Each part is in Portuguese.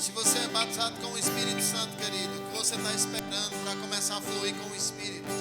Se você é batizado com o Espírito Santo, querido, o que você está esperando para começar a fluir com o Espírito?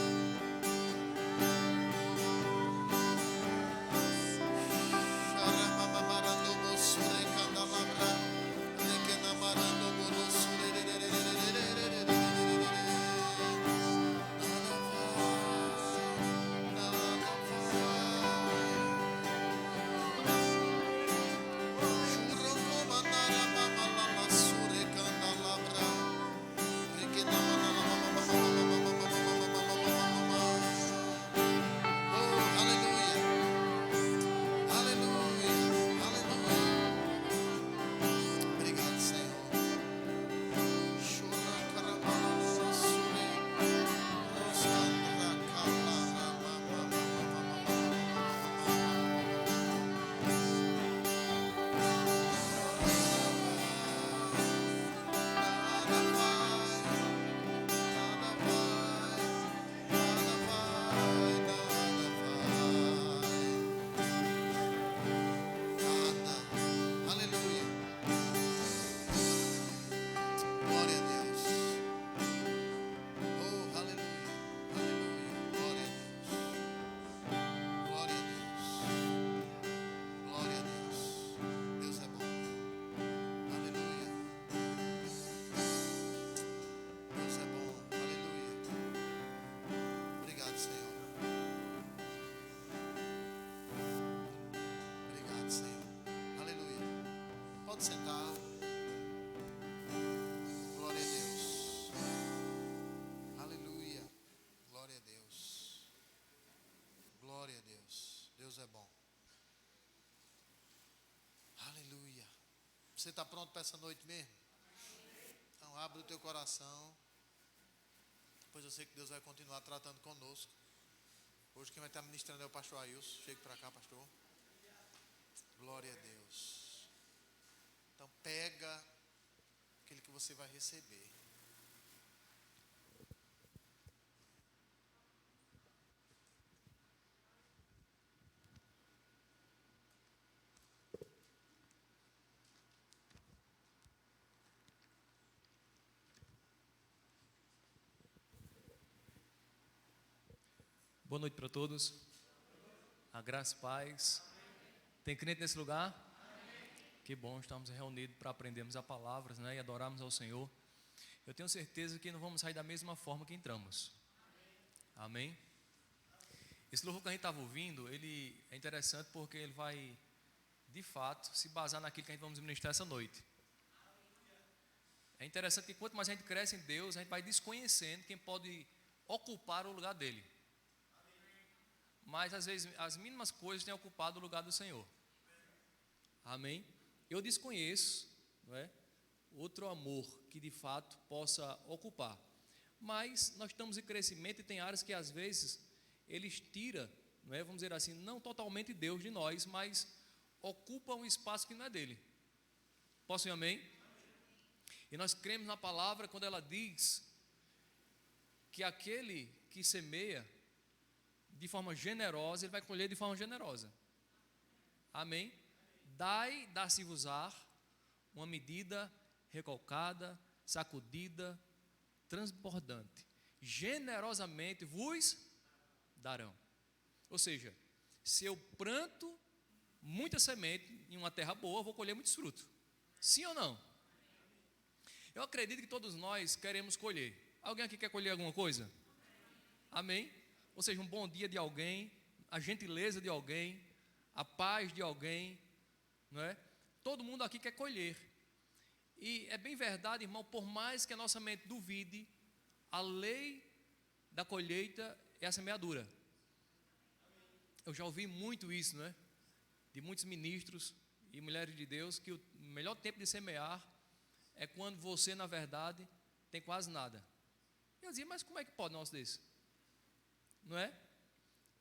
Sentar. Glória a Deus. Aleluia. Glória a Deus. Glória a Deus. Deus é bom. Aleluia. Você está pronto para essa noite mesmo? Então abre o teu coração. Pois eu sei que Deus vai continuar tratando conosco. Hoje quem vai estar ministrando é o pastor Ailson. Chegue para cá, pastor. Glória a Deus. Então pega aquele que você vai receber. Boa noite para todos. A graça e paz. Tem crente nesse lugar? Que bom, estamos reunidos para aprendermos a palavra, né, e adorarmos ao Senhor. Eu tenho certeza que não vamos sair da mesma forma que entramos. Amém? Esse louvor que a gente estava ouvindo, ele é interessante porque ele vai, de fato, se basar naquilo que a gente vamos ministrar essa noite. É interessante que quanto mais a gente cresce em Deus, a gente vai desconhecendo quem pode ocupar o lugar dele. Mas às vezes as mínimas coisas têm ocupado o lugar do Senhor. Amém? Eu desconheço, não é, outro amor que de fato possa ocupar. Mas nós estamos em crescimento e tem áreas que às vezes eles tiram, não é, vamos dizer assim, não totalmente Deus de nós, mas ocupam um espaço que não é dele. Posso ir amém? E nós cremos na palavra quando ela diz que aquele que semeia de forma generosa, ele vai colher de forma generosa. Amém? Dai, dá-se-vos-á uma medida recalcada, sacudida, transbordante. Generosamente vos darão. Ou seja, se eu planto muita semente em uma terra boa, eu vou colher muitos frutos. Sim ou não? Eu acredito que todos nós queremos colher. Alguém aqui quer colher alguma coisa? Amém? Ou seja, um bom dia de alguém, a gentileza de alguém, a paz de alguém, não é? Todo mundo aqui quer colher. E é bem verdade, irmão, por mais que a nossa mente duvide, a lei da colheita é a semeadura. Eu já ouvi muito isso, não é? De muitos ministros e mulheres de Deus, que o melhor tempo de semear é quando você, na verdade, tem quase nada. Eu dizia, mas como é que pode um negócio desse? Não é?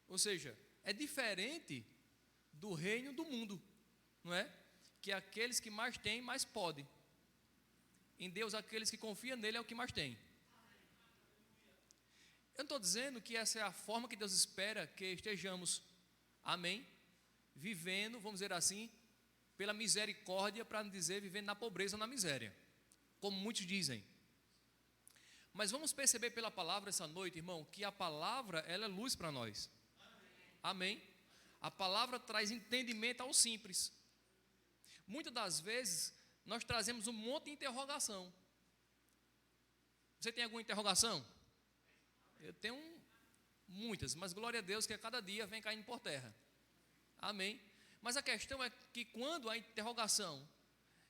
Ou seja, é diferente do reino do mundo, não é? Que aqueles que mais têm, mais podem. Em Deus, aqueles que confiam nele é o que mais tem. Eu não estou dizendo que essa é a forma que Deus espera que estejamos, amém, vivendo, vamos dizer assim, pela misericórdia, para não dizer vivendo na pobreza ou na miséria. como muitos dizem. Mas vamos perceber pela palavra essa noite, irmão, que a palavra, ela é luz para nós. Amém? A palavra traz entendimento ao simples. Muitas das vezes, nós trazemos um monte de interrogação. Você tem alguma interrogação? Eu tenho muitas, mas glória a Deus que a cada dia vem caindo por terra. Amém? Mas a questão é que quando a interrogação,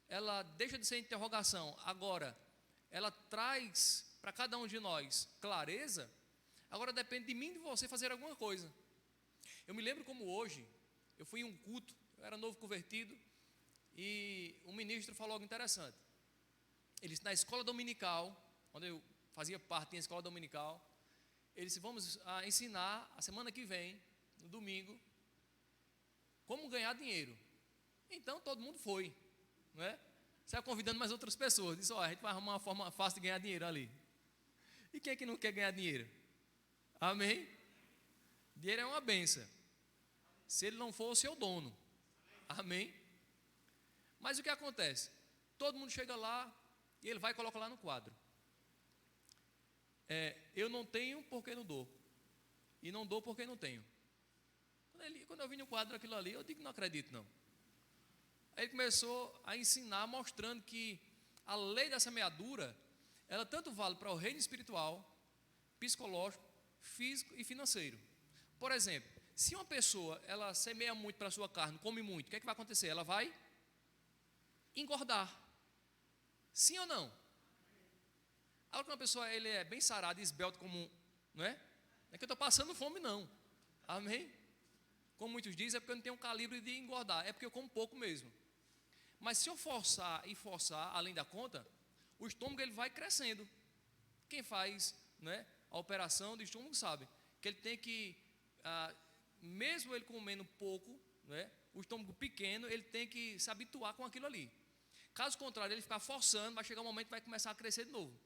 ela deixa de ser interrogação, agora, ela traz para cada um de nós clareza, agora depende de mim e de você fazer alguma coisa. Eu me lembro como hoje, eu fui em um culto, eu era novo convertido, e um ministro falou algo interessante. Ele disse, na escola dominical, quando eu fazia parte da escola dominical, ele disse, vamos ensinar a semana que vem, no domingo, como ganhar dinheiro. Então todo mundo foi, não é? Saiu convidando mais outras pessoas, disse, a gente vai arrumar uma forma fácil de ganhar dinheiro ali. E quem é que não quer ganhar dinheiro? Amém? Dinheiro é uma benção, se ele não for o seu dono. Amém? Mas o que acontece? Todo mundo chega lá e ele vai e coloca lá no quadro. Eu não tenho porque não dou. E não dou porque não tenho. Quando eu vi no quadro aquilo ali, eu digo que não acredito não. Aí ele começou a ensinar, mostrando que a lei da semeadura, ela tanto vale para o reino espiritual, psicológico, físico e financeiro. Por exemplo, se uma pessoa, ela semeia muito para a sua carne, come muito, o que é que vai acontecer? Ela vai engordar. Sim ou não? Agora que uma pessoa, ele é bem sarada e esbelto como, não é? Não é que eu estou passando fome não. Amém? Como muitos dizem, é porque eu não tenho um calibre de engordar, é porque eu como pouco mesmo. Mas se eu forçar e forçar, além da conta, o estômago ele vai crescendo. Quem faz, né, a operação do estômago sabe que ele tem que, mesmo ele comendo pouco, né, o estômago pequeno, ele tem que se habituar com aquilo ali. Caso contrário, ele ficar forçando, vai chegar um momento que vai começar a crescer de novo.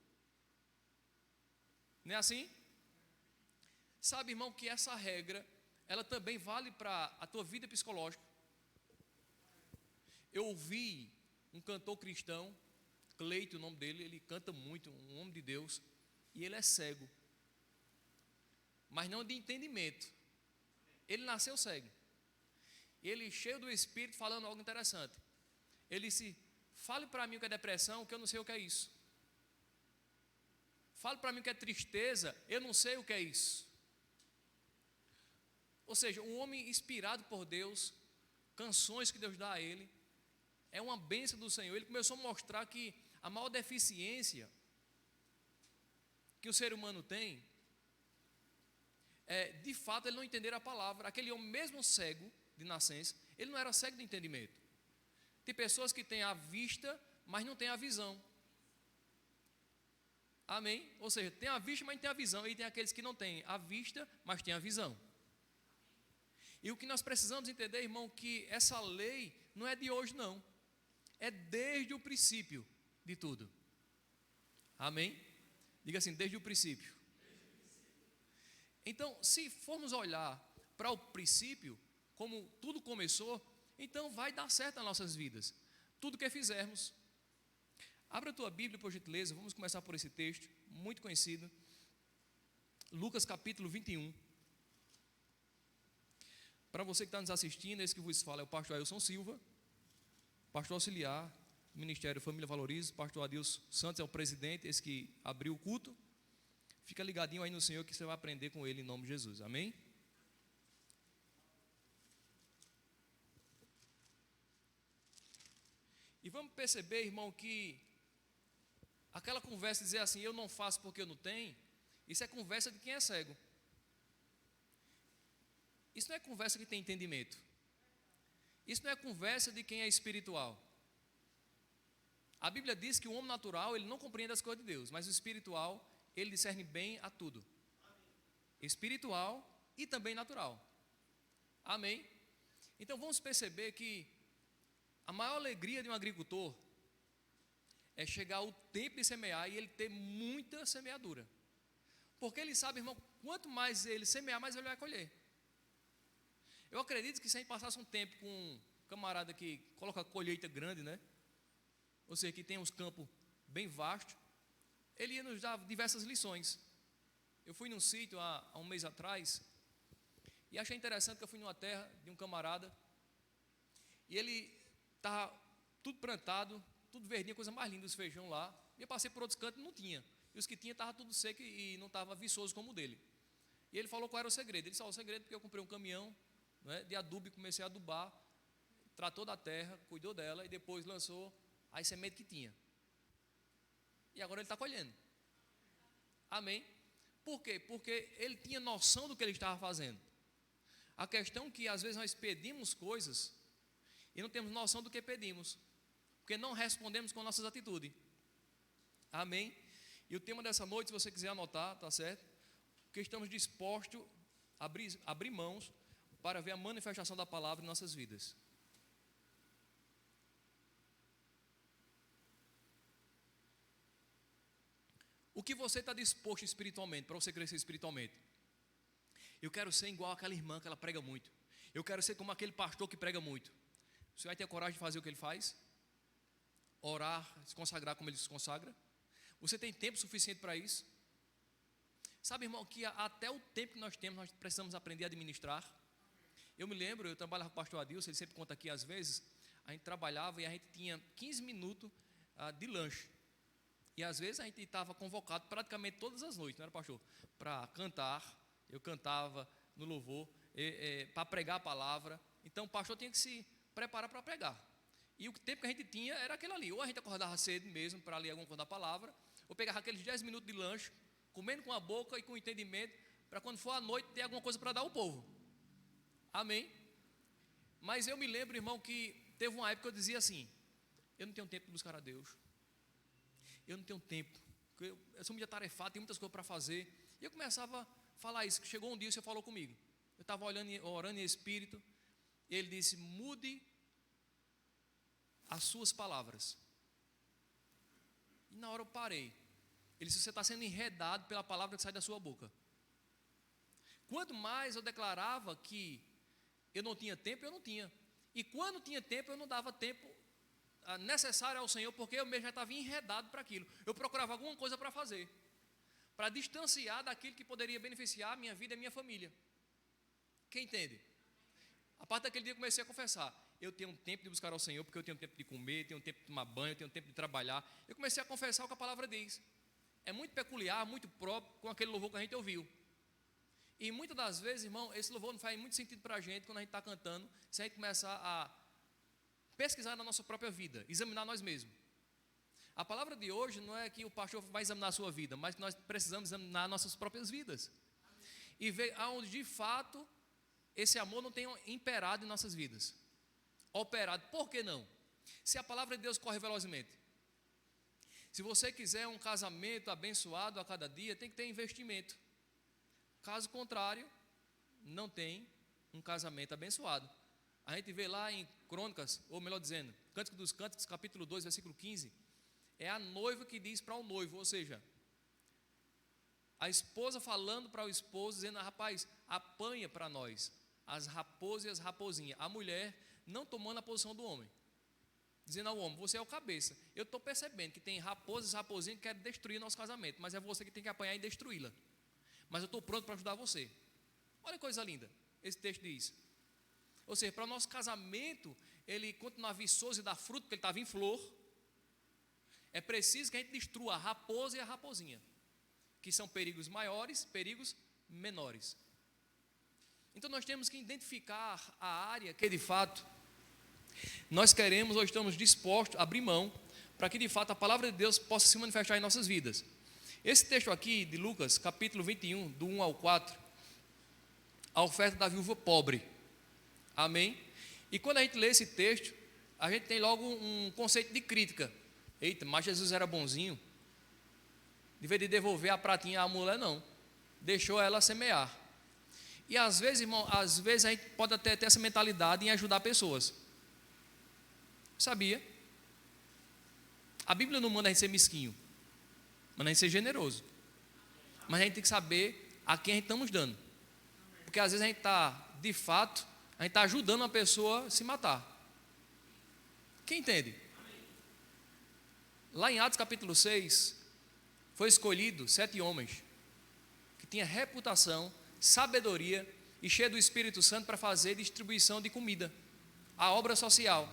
Não é assim? Sabe, irmão, que essa regra, ela também vale para a tua vida psicológica. Eu ouvi um cantor cristão, Cleito, o nome dele, ele canta muito, um homem de Deus, e ele é cego, mas não de entendimento. Ele nasceu cego. Ele, cheio do Espírito, falando algo interessante. Ele disse, fale para mim o que é depressão, que eu não sei o que é isso. Fale para mim o que é tristeza, eu não sei o que é isso. Ou seja, um homem inspirado por Deus, canções que Deus dá a ele, é uma bênção do Senhor. Ele começou a mostrar que a maior deficiência que o ser humano tem é, de fato, ele não entender a palavra. Aquele homem mesmo cego de nascença, ele não era cego de entendimento. Tem pessoas que têm a vista, mas não têm a visão. Amém? Ou seja, tem a vista, mas não tem a visão. E tem aqueles que não têm a vista, mas têm a visão. E o que nós precisamos entender, irmão, que essa lei não é de hoje não. É desde o princípio de tudo. Amém? Diga assim, desde o princípio. Então, se formos olhar para o princípio, como tudo começou, então vai dar certo nas nossas vidas. Tudo que fizermos. Abra a tua Bíblia, por gentileza, vamos começar por esse texto, muito conhecido. Lucas capítulo 21. Para você que está nos assistindo, esse que vos fala é o pastor Ailson Silva, pastor auxiliar do Ministério Família Valoriza, pastor Adilson Santos é o presidente, esse que abriu o culto. Fica ligadinho aí no Senhor que você vai aprender com ele em nome de Jesus, amém? E vamos perceber, irmão, que aquela conversa de dizer assim, eu não faço porque eu não tenho, isso é conversa de quem é cego. Isso não é conversa que tem entendimento. Isso não é conversa de quem é espiritual. A Bíblia diz que o homem natural, ele não compreende as coisas de Deus, mas o espiritual, ele discerne bem a tudo. Espiritual e também natural. Amém? Então vamos perceber que a maior alegria de um agricultor é chegar o tempo de semear e ele ter muita semeadura. Porque ele sabe, irmão, quanto mais ele semear, mais ele vai colher. Eu acredito que se a gente passasse um tempo com um camarada que coloca colheita grande, né? Ou seja, que tem uns campos bem vasto, ele ia nos dar diversas lições. Eu fui num sítio há um mês atrás, e achei interessante que eu fui numa terra de um camarada, e ele estava tudo plantado, tudo verdinho, coisa mais linda, os feijão lá. E eu passei por outros cantos e não tinha. E os que tinha estavam tudo seco e não estava viçoso como o dele. E ele falou qual era o segredo. Ele disse: o segredo é porque eu comprei um caminhão, né, de adubo e comecei a adubar, tratou da terra, cuidou dela e depois lançou as sementes que tinha. E agora ele está colhendo. Amém? Por quê? Porque ele tinha noção do que ele estava fazendo. A questão é que às vezes nós pedimos coisas e não temos noção do que pedimos, porque não respondemos com nossas atitudes. Amém? E o tema dessa noite, se você quiser anotar, tá certo? Porque estamos dispostos a abrir mãos para ver a manifestação da palavra em nossas vidas. O que você está disposto espiritualmente, para você crescer espiritualmente? Eu quero ser igual àquela irmã que ela prega muito. Eu quero ser como aquele pastor que prega muito. Você vai ter coragem de fazer o que ele faz? Orar, se consagrar como ele se consagra? Você tem tempo suficiente para isso? Sabe, irmão, que até o tempo que nós temos, nós precisamos aprender a administrar. Eu me lembro, eu trabalhava com o pastor Adilson, ele sempre conta aqui às vezes, a gente trabalhava e a gente tinha 15 minutos de lanche. E às vezes a gente estava convocado praticamente todas as noites, não era, pastor? Para cantar, eu cantava no louvor, para pregar a palavra. Então o pastor tinha que se preparar para pregar. E o tempo que a gente tinha era aquele ali. Ou a gente acordava cedo mesmo para ler alguma coisa da palavra, ou pegava aqueles 10 minutos de lanche, comendo com a boca e com entendimento, para quando for à noite ter alguma coisa para dar ao povo. Amém? Mas eu me lembro, irmão, que teve uma época que eu dizia assim: eu não tenho tempo de buscar a Deus. Eu não tenho tempo, eu sou muito atarefado, tenho muitas coisas para fazer. E eu começava a falar isso. Chegou um dia, o Senhor falou comigo. Eu estava orando em espírito, e Ele disse: mude as suas palavras. E na hora eu parei. Ele disse: você está sendo enredado pela palavra que sai da sua boca. Quanto mais eu declarava que eu não tinha tempo, eu não tinha. E quando tinha tempo, eu não dava tempo necessário ao Senhor, porque eu mesmo já estava enredado para aquilo. Eu procurava alguma coisa para fazer, para distanciar daquilo que poderia beneficiar a minha vida e a minha família. Quem entende? A partir daquele dia eu comecei a confessar: eu tenho um tempo de buscar ao Senhor, porque eu tenho tempo de comer, tenho tempo de tomar banho, tenho tempo de trabalhar. Eu comecei a confessar o que a palavra diz. É muito peculiar, muito próprio com aquele louvor que a gente ouviu. E muitas das vezes, irmão, esse louvor não faz muito sentido para a gente quando a gente está cantando, se a gente começar a pesquisar na nossa própria vida, examinar nós mesmos. A palavra de hoje não é que o pastor vai examinar a sua vida, mas que nós precisamos examinar nossas próprias vidas. E ver aonde de fato esse amor não tem imperado em nossas vidas. Operado, por que não? Se a palavra de Deus corre velozmente. Se você quiser um casamento abençoado a cada dia, tem que ter investimento. Caso contrário, não tem um casamento abençoado. A gente vê lá em Crônicas, ou melhor dizendo, Cântico dos Cânticos, capítulo 2, versículo 15, é a noiva que diz para o noivo, ou seja, a esposa falando para o esposo, dizendo: rapaz, apanha para nós as raposas e as raposinhas. A mulher não tomando a posição do homem, dizendo ao homem: você é o cabeça. Eu estou percebendo que tem raposas e raposinhas que querem destruir nosso casamento, mas é você que tem que apanhar e destruí-la. Mas eu estou pronto para ajudar você. Olha que coisa linda, esse texto diz. Ou seja, para o nosso casamento ele continuar viçoso e dar fruto, porque ele estava em flor, é preciso que a gente destrua a raposa e a raposinha, que são perigos maiores, perigos menores. Então nós temos que identificar a área que de fato nós queremos ou estamos dispostos a abrir mão, para que de fato a palavra de Deus possa se manifestar em nossas vidas. Esse texto aqui de Lucas, capítulo 21, do 1 ao 4, a oferta da viúva pobre. Amém? E quando a gente lê esse texto, a gente tem logo um conceito de crítica. Eita, mas Jesus era bonzinho. Em vez de devolver a pratinha à mulher, não. Deixou ela semear. E às vezes, irmão, às vezes a gente pode até ter essa mentalidade em ajudar pessoas. Sabia? A Bíblia não manda a gente ser mesquinho, manda a gente ser generoso. Mas a gente tem que saber a quem a gente estamos dando. Porque às vezes a gente está, de fato, a gente está ajudando uma pessoa a se matar. Quem entende? Lá em Atos capítulo 6, foi escolhido 7 homens que tinham reputação, sabedoria e cheio do Espírito Santo para fazer distribuição de comida, a obra social.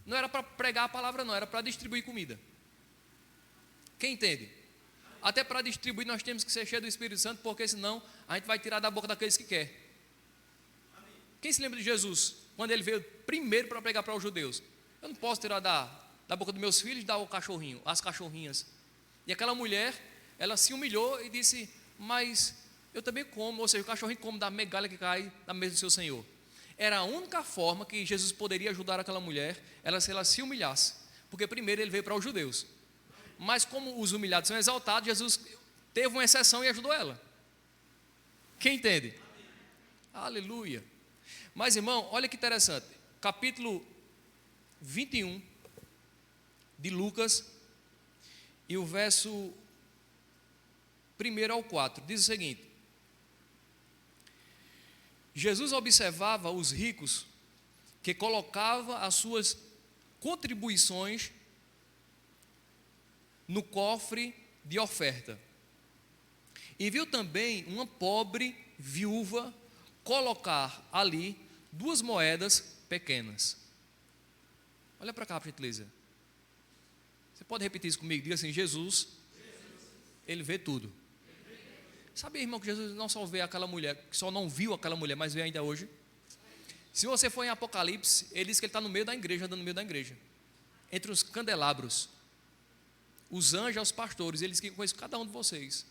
Não era para pregar a palavra, não, era para distribuir comida. Quem entende? Até para distribuir nós temos que ser cheios do Espírito Santo, porque senão a gente vai tirar da boca daqueles que quer. Quem se lembra de Jesus, quando ele veio primeiro para pregar para os judeus? Eu não posso tirar da boca dos meus filhos e dar o cachorrinho, as cachorrinhas. E aquela mulher, ela se humilhou e disse, mas eu também como, ou seja, o cachorrinho come da migalha que cai na mesa do seu Senhor. Era a única forma que Jesus poderia ajudar aquela mulher, se ela se humilhasse, porque primeiro ele veio para os judeus. Mas como os humilhados são exaltados, Jesus teve uma exceção e ajudou ela. Quem entende? Aleluia. Mas irmão, olha que interessante, capítulo 21 de Lucas, e o verso 1 ao 4, diz o seguinte: Jesus observava os ricos que colocavam as suas contribuições no cofre de oferta, e viu também uma pobre viúva colocar ali 2 moedas pequenas. Olha para cá, por gentileza. Você pode repetir isso comigo? Diga assim: Jesus, ele vê tudo. Sabia, irmão, que Jesus não só vê aquela mulher, que só não viu aquela mulher, mas vê ainda hoje? Se você for em Apocalipse, ele diz que ele está no meio da igreja, andando no meio da igreja, entre os candelabros, os anjos aos pastores. Ele diz que conhece cada um de vocês.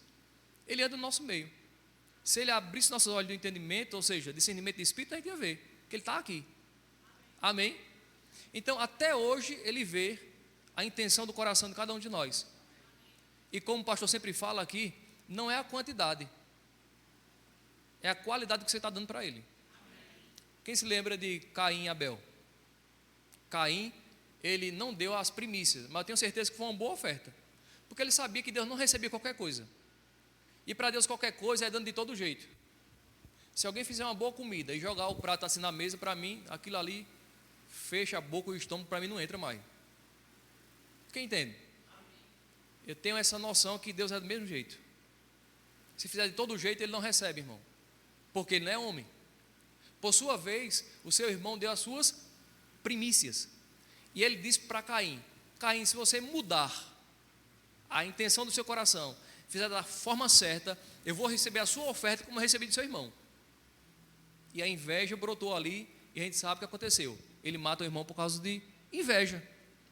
Ele anda no nosso meio. Se ele abrisse nossos olhos do entendimento, ou seja, discernimento de espírito, a gente ia ver que ele está aqui. Amém? Então, até hoje, ele vê a intenção do coração de cada um de nós. E como o pastor sempre fala aqui, não é a quantidade, é a qualidade que você está dando para ele. Quem se lembra de Caim e Abel? Caim, ele não deu as primícias, mas eu tenho certeza que foi uma boa oferta, porque ele sabia que Deus não recebia qualquer coisa, e para Deus qualquer coisa é dando de todo jeito. Se alguém fizer uma boa comida e jogar o prato assim na mesa, para mim, aquilo ali fecha a boca e o estômago, para mim não entra mais. Quem entende? Eu tenho essa noção que Deus é do mesmo jeito. Se fizer de todo jeito, ele não recebe, irmão, porque ele não é homem. Por sua vez, o seu irmão deu as suas primícias, e ele disse para Caim: Caim, se você mudar a intenção do seu coração, fizer da forma certa, eu vou receber a sua oferta como eu recebi do seu irmão. E a inveja brotou ali, e a gente sabe o que aconteceu. Ele mata o irmão por causa de inveja.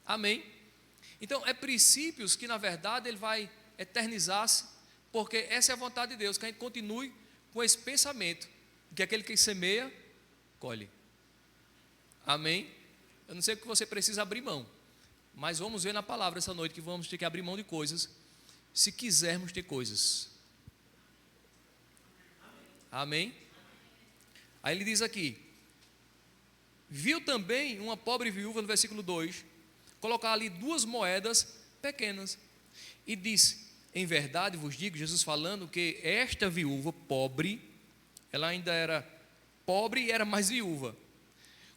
Amém? Então, é princípios que na verdade ele vai eternizar-se, porque essa é a vontade de Deus, que a gente continue com esse pensamento, que aquele que semeia, colhe. Amém? Eu não sei o que você precisa abrir mão, mas vamos ver na palavra essa noite que vamos ter que abrir mão de coisas, se quisermos ter coisas. Amém? Aí ele diz aqui: viu também uma pobre viúva, no versículo 2, colocar ali 2 moedas pequenas, e disse: em verdade vos digo, Jesus falando, que esta viúva pobre, ela ainda era pobre e era mais viúva,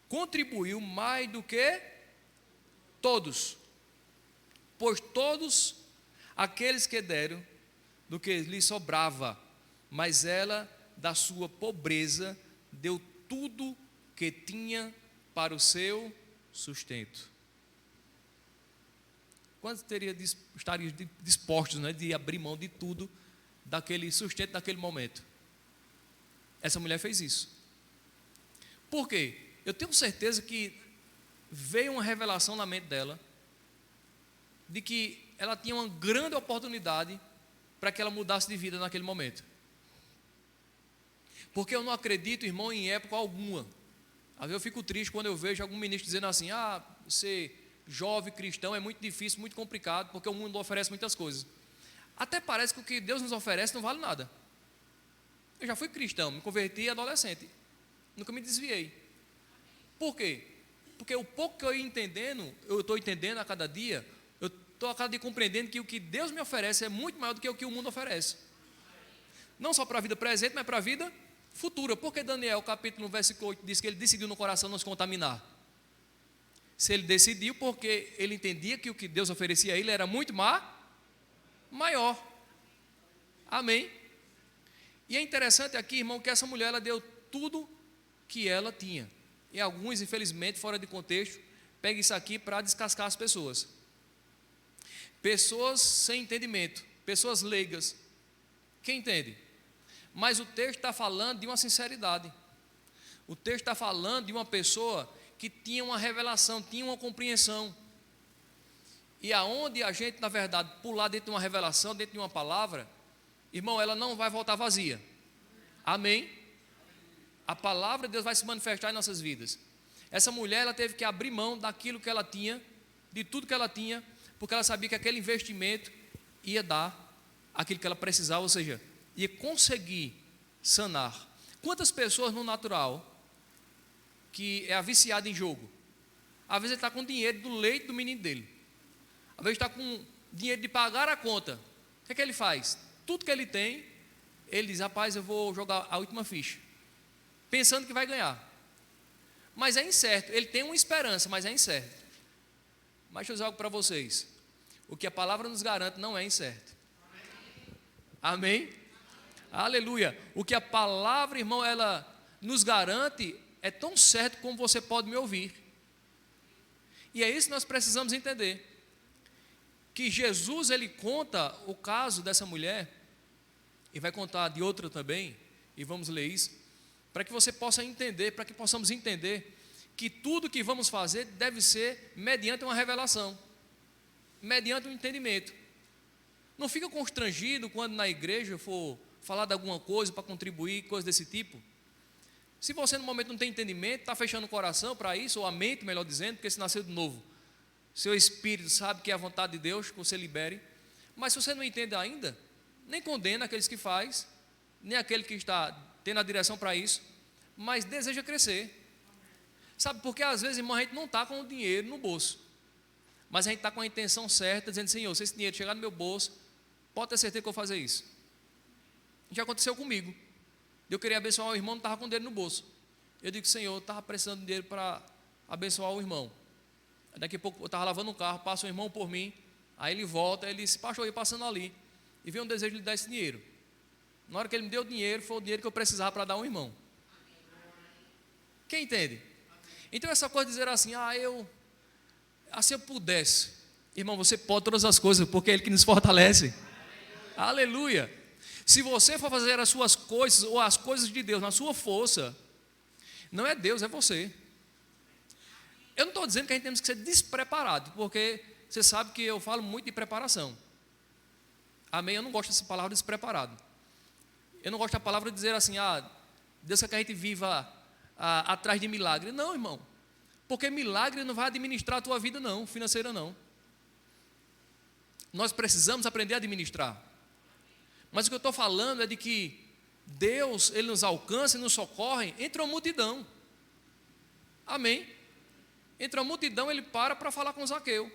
contribuiu mais do que todos, pois todos aqueles que deram do que lhe sobrava, mas ela da sua pobreza deu tudo que tinha para o seu sustento. Quantos estariam dispostos, né, de abrir mão de tudo, daquele sustento, daquele momento? Essa mulher fez isso. Por quê? Eu tenho certeza que veio uma revelação na mente dela, de que ela tinha uma grande oportunidade para que ela mudasse de vida naquele momento. Porque eu não acredito, irmão, em época alguma. Às vezes eu fico triste quando eu vejo algum ministro dizendo assim: você jovem cristão é muito difícil, muito complicado, porque o mundo oferece muitas coisas. Até parece que o que Deus nos oferece não vale nada. Eu já fui cristão, me converti adolescente, nunca me desviei. Por quê? Porque o pouco que eu estou entendendo a cada dia, eu estou a cada dia compreendendo que o que Deus me oferece é muito maior do que o que o mundo oferece. Não só para a vida presente, mas para a vida futura. Porque Daniel, capítulo 1, versículo 8, diz que ele decidiu no coração não se contaminar. Se ele decidiu, porque ele entendia que o que Deus oferecia a ele era muito maior. Amém? E é interessante aqui, irmão, que essa mulher, ela deu tudo que ela tinha. E alguns, infelizmente, fora de contexto, pegam isso aqui para descascar as pessoas. Pessoas sem entendimento, pessoas leigas. Quem entende? Mas o texto está falando de uma sinceridade. O texto está falando de uma pessoa que tinha uma revelação, tinha uma compreensão. E aonde a gente, na verdade, pular dentro de uma revelação, dentro de uma palavra, irmão, ela não vai voltar vazia. Amém? A palavra de Deus vai se manifestar em nossas vidas. Essa mulher, ela teve que abrir mão daquilo que ela tinha, de tudo que ela tinha, porque ela sabia que aquele investimento ia dar aquilo que ela precisava, ou seja, ia conseguir sanar. Quantas pessoas no natural que é viciado em jogo? Às vezes ele está com dinheiro do leite do menino dele. Às vezes está com dinheiro de pagar a conta. O que ele faz? Tudo que ele tem, ele diz, rapaz, eu vou jogar a última ficha, pensando que vai ganhar. Mas é incerto, ele tem uma esperança, mas é incerto. Mas deixa eu dizer algo para vocês. O que a palavra nos garante não é incerto. Amém? Aleluia. O que a palavra, irmão, ela nos garante é tão certo como você pode me ouvir. E é isso que nós precisamos entender. Que Jesus, ele conta o caso dessa mulher, e vai contar de outra também, e vamos ler isso, para que você possa entender, para que possamos entender que tudo que vamos fazer deve ser mediante uma revelação, mediante um entendimento. Não fica constrangido quando na igreja for falar de alguma coisa para contribuir, coisa desse tipo. Se você no momento não tem entendimento, está fechando o coração para isso, ou a mente, melhor dizendo, porque se nasceu de novo, seu espírito sabe que é a vontade de Deus, que você libere. Mas se você não entende ainda, nem condena aqueles que faz, nem aquele que está tendo a direção para isso, mas deseja crescer. Sabe, porque às vezes, irmão, a gente não está com o dinheiro no bolso, mas a gente está com a intenção certa, dizendo, Senhor, se esse dinheiro chegar no meu bolso, pode ter certeza que eu vou fazer isso. Já aconteceu comigo. Eu queria abençoar o irmão, não estava com dinheiro no bolso. Eu digo, Senhor, eu estava precisando de dinheiro para abençoar o irmão. Daqui a pouco eu estava lavando um carro, passa um irmão por mim, aí ele volta, ele disse, pastor, eu ia passando ali, e veio um desejo de lhe dar esse dinheiro. Na hora que ele me deu o dinheiro, foi o dinheiro que eu precisava para dar a um irmão. Quem entende? Então essa coisa de dizer assim, se eu pudesse, irmão, você pode todas as coisas, porque é Ele que nos fortalece. Aleluia. Se você for fazer as suas coisas, ou as coisas de Deus na sua força, não é Deus, é você. Eu não estou dizendo que a gente temos que ser despreparado, porque você sabe que eu falo muito de preparação. Amém? Eu não gosto dessa palavra despreparado. Eu não gosto da palavra de dizer assim, Deus quer que a gente viva atrás de milagre. Não, irmão. Porque milagre não vai administrar a tua vida não, financeira não. Nós precisamos aprender a administrar. Mas o que eu estou falando é de que Deus, Ele nos alcança e nos socorre entre uma multidão. Amém? Entre uma multidão Ele para falar com Zaqueu.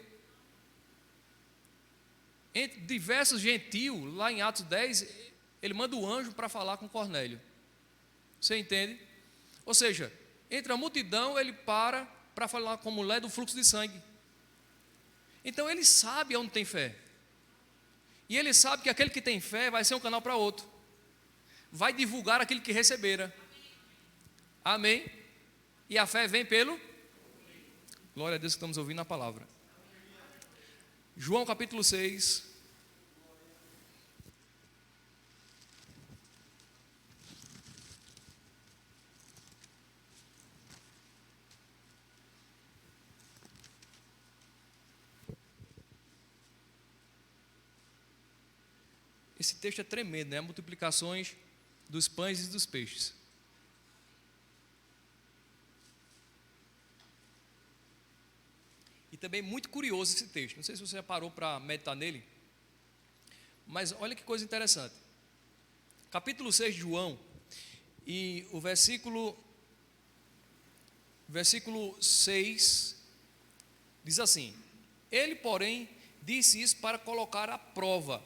Entre diversos gentios, lá em Atos 10, Ele manda o anjo para falar com Cornélio. Você entende? Ou seja, entre a multidão Ele para falar com a mulher do fluxo de sangue. Então Ele sabe onde tem fé. E Ele sabe que aquele que tem fé vai ser um canal para outro. Vai divulgar aquele que recebera. Amém? E a fé vem pelo? Glória a Deus que estamos ouvindo a palavra. João capítulo 6. Esse texto é tremendo, né? Multiplicações dos pães e dos peixes. E também muito curioso esse texto. Não sei se você já parou para meditar nele. Mas olha que coisa interessante. Capítulo 6 de João. E o versículo 6 diz assim: Ele, porém, disse isso para colocar à prova.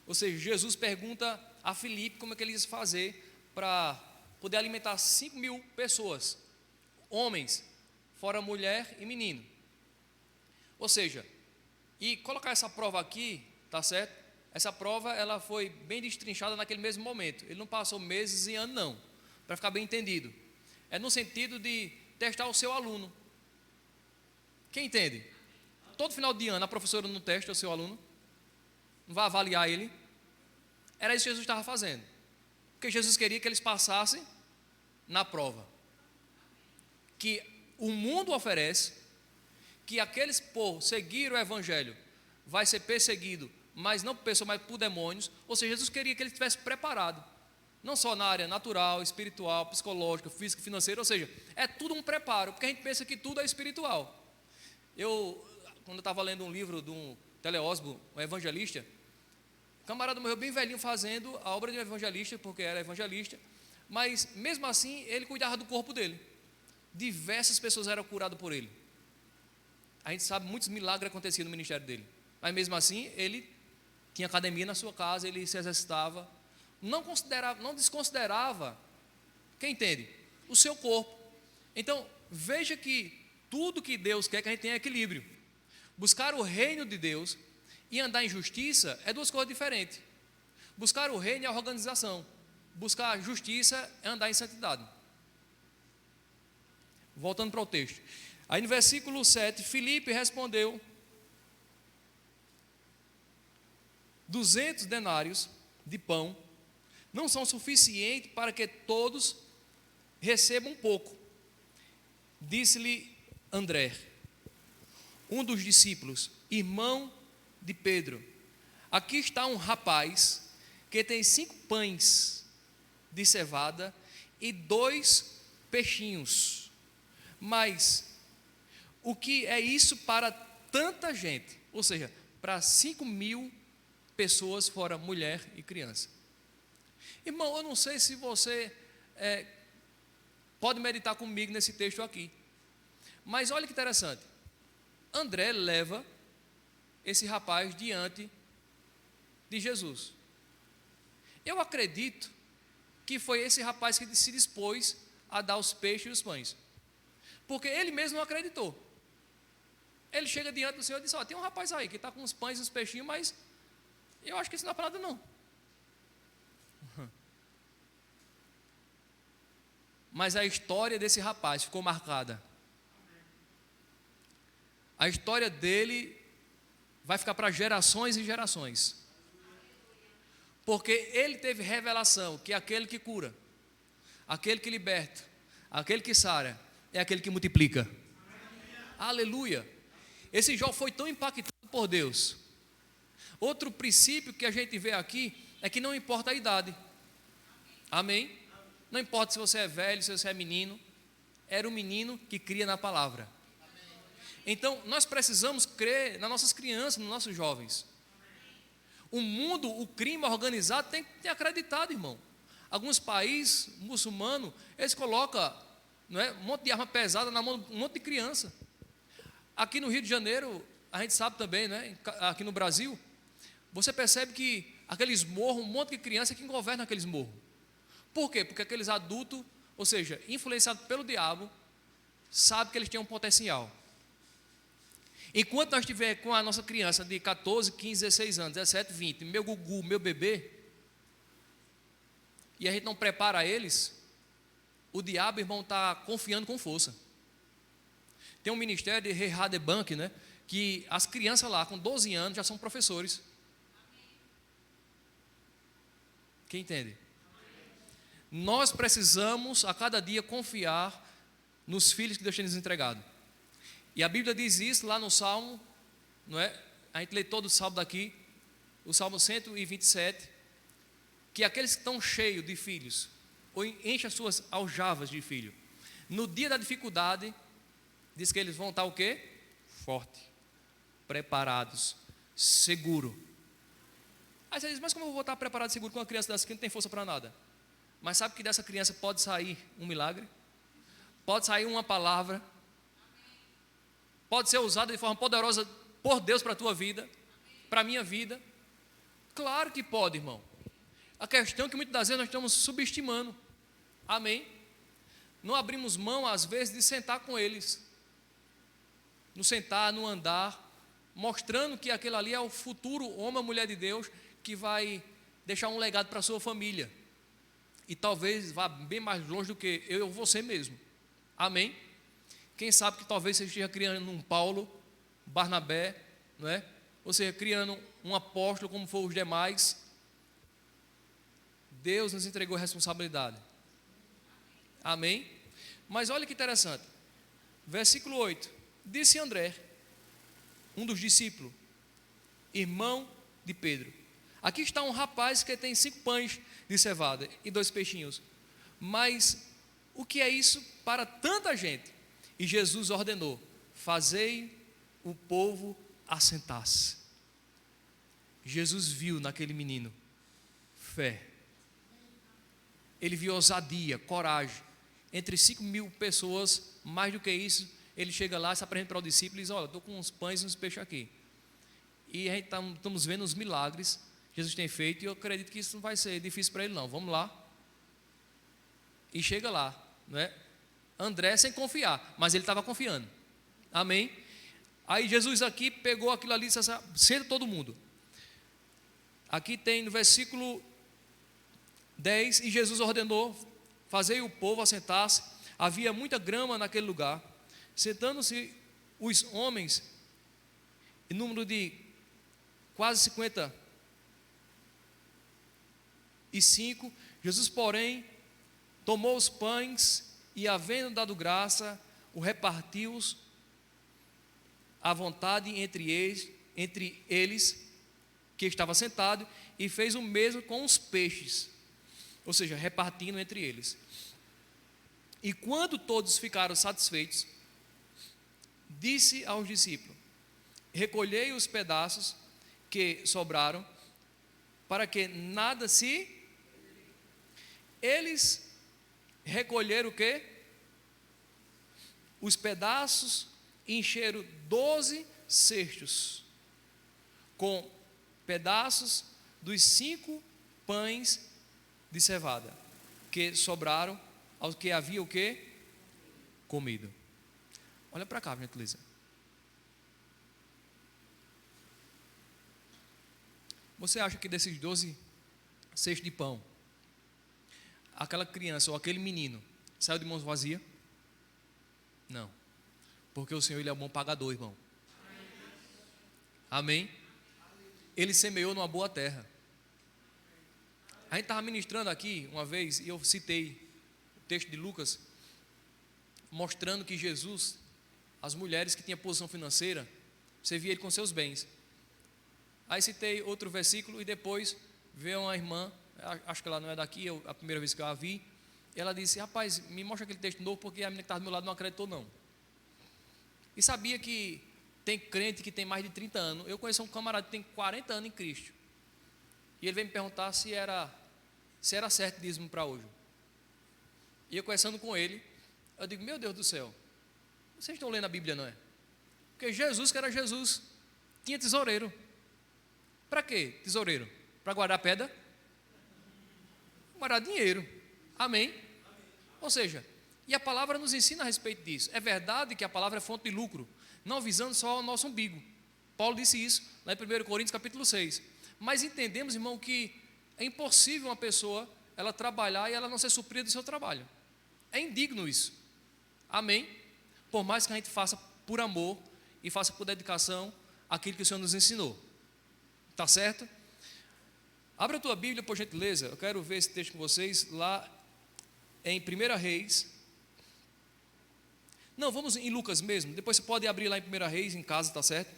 Ou seja, Jesus pergunta a Filipe como é que ele ia fazer para poder alimentar 5.000 pessoas, homens, fora mulher e menino. Ou seja, e colocar essa prova aqui, tá certo? Essa prova, ela foi bem destrinchada naquele mesmo momento. Ele não passou meses e anos, não, para ficar bem entendido. É no sentido de testar o seu aluno. Quem entende? Todo final de ano a professora não testa o seu aluno, não vai avaliar ele. Era isso que Jesus estava fazendo, porque Jesus queria que eles passassem na prova que o mundo oferece, que aqueles por seguir o evangelho vai ser perseguido, mas não por pessoas, mas por demônios. Ou seja, Jesus queria que ele estivesse preparado, não só na área natural, espiritual, psicológica, física, financeira. Ou seja, é tudo um preparo, porque a gente pensa que tudo é espiritual. Quando eu estava lendo um livro de um Teleósmo, um evangelista, o camarada morreu bem velhinho fazendo a obra de um evangelista, porque era evangelista, mas mesmo assim ele cuidava do corpo dele. Diversas pessoas eram curadas por ele. A gente sabe, muitos milagres aconteciam no ministério dele, mas mesmo assim ele tinha academia na sua casa, ele se exercitava, não desconsiderava, quem entende? O seu corpo. Então veja que tudo que Deus quer que a gente tenha equilíbrio. Buscar o reino de Deus e andar em justiça é duas coisas diferentes. Buscar o reino é a organização, buscar a justiça é andar em santidade. Voltando para o texto. Aí no versículo 7, Filipe respondeu: 200 denários de pão não são suficientes para que todos recebam um pouco. Disse-lhe André, um dos discípulos, irmão de Pedro: aqui está um rapaz que tem 5 pães de cevada e 2 peixinhos. Mas o que é isso para tanta gente? Ou seja, para 5.000 pessoas, fora mulher e criança. Irmão, eu não sei se você pode meditar comigo nesse texto aqui, mas olha que interessante. André leva esse rapaz diante de Jesus. Eu acredito que foi esse rapaz que se dispôs a dar os peixes e os pães, porque ele mesmo não acreditou. Ele chega diante do Senhor e diz: ó, tem um rapaz aí que está com os pães e os peixinhos, mas eu acho que isso não é para nada não. Mas a história desse rapaz ficou marcada. A história dele vai ficar para gerações e gerações, porque ele teve revelação que aquele que cura, aquele que liberta, aquele que sara, é aquele que multiplica. Aleluia. Esse Jó foi tão impactado por Deus. Outro princípio que a gente vê aqui é que não importa a idade. Amém? Não importa se você é velho, se você é menino. Era um menino que cria na palavra. Então nós precisamos crer nas nossas crianças, nos nossos jovens. O mundo, o crime organizado tem que ter acreditado, irmão. Alguns países muçulmanos, eles colocam, não é, um monte de arma pesada na mão de um monte de criança. Aqui no Rio de Janeiro, a gente sabe também, né, aqui no Brasil, você percebe que aqueles morros, um monte de criança é quem governa aqueles morros. Por quê? Porque aqueles adultos, ou seja, influenciados pelo diabo, sabem que eles têm um potencial. Enquanto nós estivermos com a nossa criança de 14, 15, 16 anos, 17, 20, meu gugu, meu bebê, e a gente não prepara eles, o diabo, irmão, está confiando com força. Tem um ministério de Rehad Bank, né, que as crianças lá com 12 anos já são professores. Quem entende? Nós precisamos a cada dia confiar nos filhos que Deus tem nos entregado. E a Bíblia diz isso lá no Salmo, não é? A gente lê todo o Salmo daqui, o Salmo 127, que aqueles que estão cheios de filhos, ou enchem as suas aljavas de filho, no dia da dificuldade, diz que eles vão estar o quê? Forte, preparados, seguro. Aí você diz: mas como eu vou estar preparado e seguro com uma criança dessa que não tem força para nada? Mas sabe que dessa criança pode sair um milagre? Pode sair uma palavra? Pode ser usada de forma poderosa por Deus para a tua vida, para a minha vida? Claro que pode, irmão. A questão é que muitas das vezes nós estamos subestimando. Amém? Não abrimos mão às vezes de sentar com eles, no sentar, no andar, mostrando que aquele ali é o futuro homem ou mulher de Deus que vai deixar um legado para a sua família. E talvez vá bem mais longe do que eu ou você mesmo. Amém? Quem sabe que talvez você esteja criando um Paulo, Barnabé, não é? Ou seja, criando um apóstolo como foram os demais. Deus nos entregou a responsabilidade. Amém? Mas olha que interessante. Versículo 8. Disse André, um dos discípulos, irmão de Pedro: aqui está um rapaz que tem 5 pães de cevada e 2 peixinhos. Mas o que é isso para tanta gente? E Jesus ordenou: fazei o povo assentar-se. Jesus viu naquele menino fé. Ele viu ousadia, coragem. Entre 5.000 pessoas, mais do que isso, ele chega lá, se apresenta para o discípulo e diz: olha, estou com uns pães e uns peixes aqui. E a gente estamos vendo os milagres que Jesus tem feito, e eu acredito que isso não vai ser difícil para ele não. Vamos lá. E chega lá, não é? André sem confiar, mas ele estava confiando. Amém? Aí Jesus aqui pegou aquilo ali e disse: senta todo mundo. Aqui tem no versículo 10, e Jesus ordenou: fazei o povo assentar-se. Havia muita grama naquele lugar. Sentando-se os homens, em número de quase 55, Jesus, porém, tomou os pães e, havendo dado graça, o repartiu-os à vontade entre eles que estava sentado, e fez o mesmo com os peixes, ou seja, repartindo entre eles. E quando todos ficaram satisfeitos, disse aos discípulos: recolhei os pedaços que sobraram, para que nada se... Eles recolheram o quê? Os pedaços, e encheram 12 cestos com pedaços dos 5 pães de cevada que sobraram aos que havia o quê? Comido. Olha para cá, minha Clícia. Você acha que desses 12 cestos de pão, aquela criança ou aquele menino saiu de mãos vazias? Não. Porque o Senhor, Ele é um bom pagador, irmão. Amém? Ele semeou numa boa terra. A gente estava ministrando aqui uma vez, e eu citei o texto de Lucas, mostrando que Jesus, as mulheres que tinham posição financeira, servia ele com seus bens. Aí citei outro versículo, e depois veio uma irmã, acho que ela não é daqui, a primeira vez que eu a vi, ela disse: rapaz, me mostra aquele texto novo, porque a menina que estava do meu lado não acreditou não. E sabia que tem crente que tem mais de 30 anos. Eu conheço um camarada que tem 40 anos em Cristo, e ele veio me perguntar se era certo dízimo para hoje. E eu conversando com ele, eu digo: meu Deus do céu, vocês estão lendo a Bíblia, não é? Porque Jesus, que era Jesus, tinha tesoureiro. Para quê tesoureiro? Para guardar pedra? Guardar dinheiro. Amém? Ou seja, e a palavra nos ensina a respeito disso. É verdade que a palavra é fonte de lucro, não visando só o nosso umbigo. Paulo disse isso lá em 1 Coríntios capítulo 6. Mas entendemos, irmão, que é impossível uma pessoa ela trabalhar e ela não ser suprida do seu trabalho. É indigno isso. Amém? Por mais que a gente faça por amor e faça por dedicação aquilo que o Senhor nos ensinou. Tá certo? Abra a tua Bíblia, por gentileza. Eu quero ver esse texto com vocês lá em 1 Reis. Não, vamos em Lucas mesmo. Depois você pode abrir lá em 1 Reis em casa, tá certo?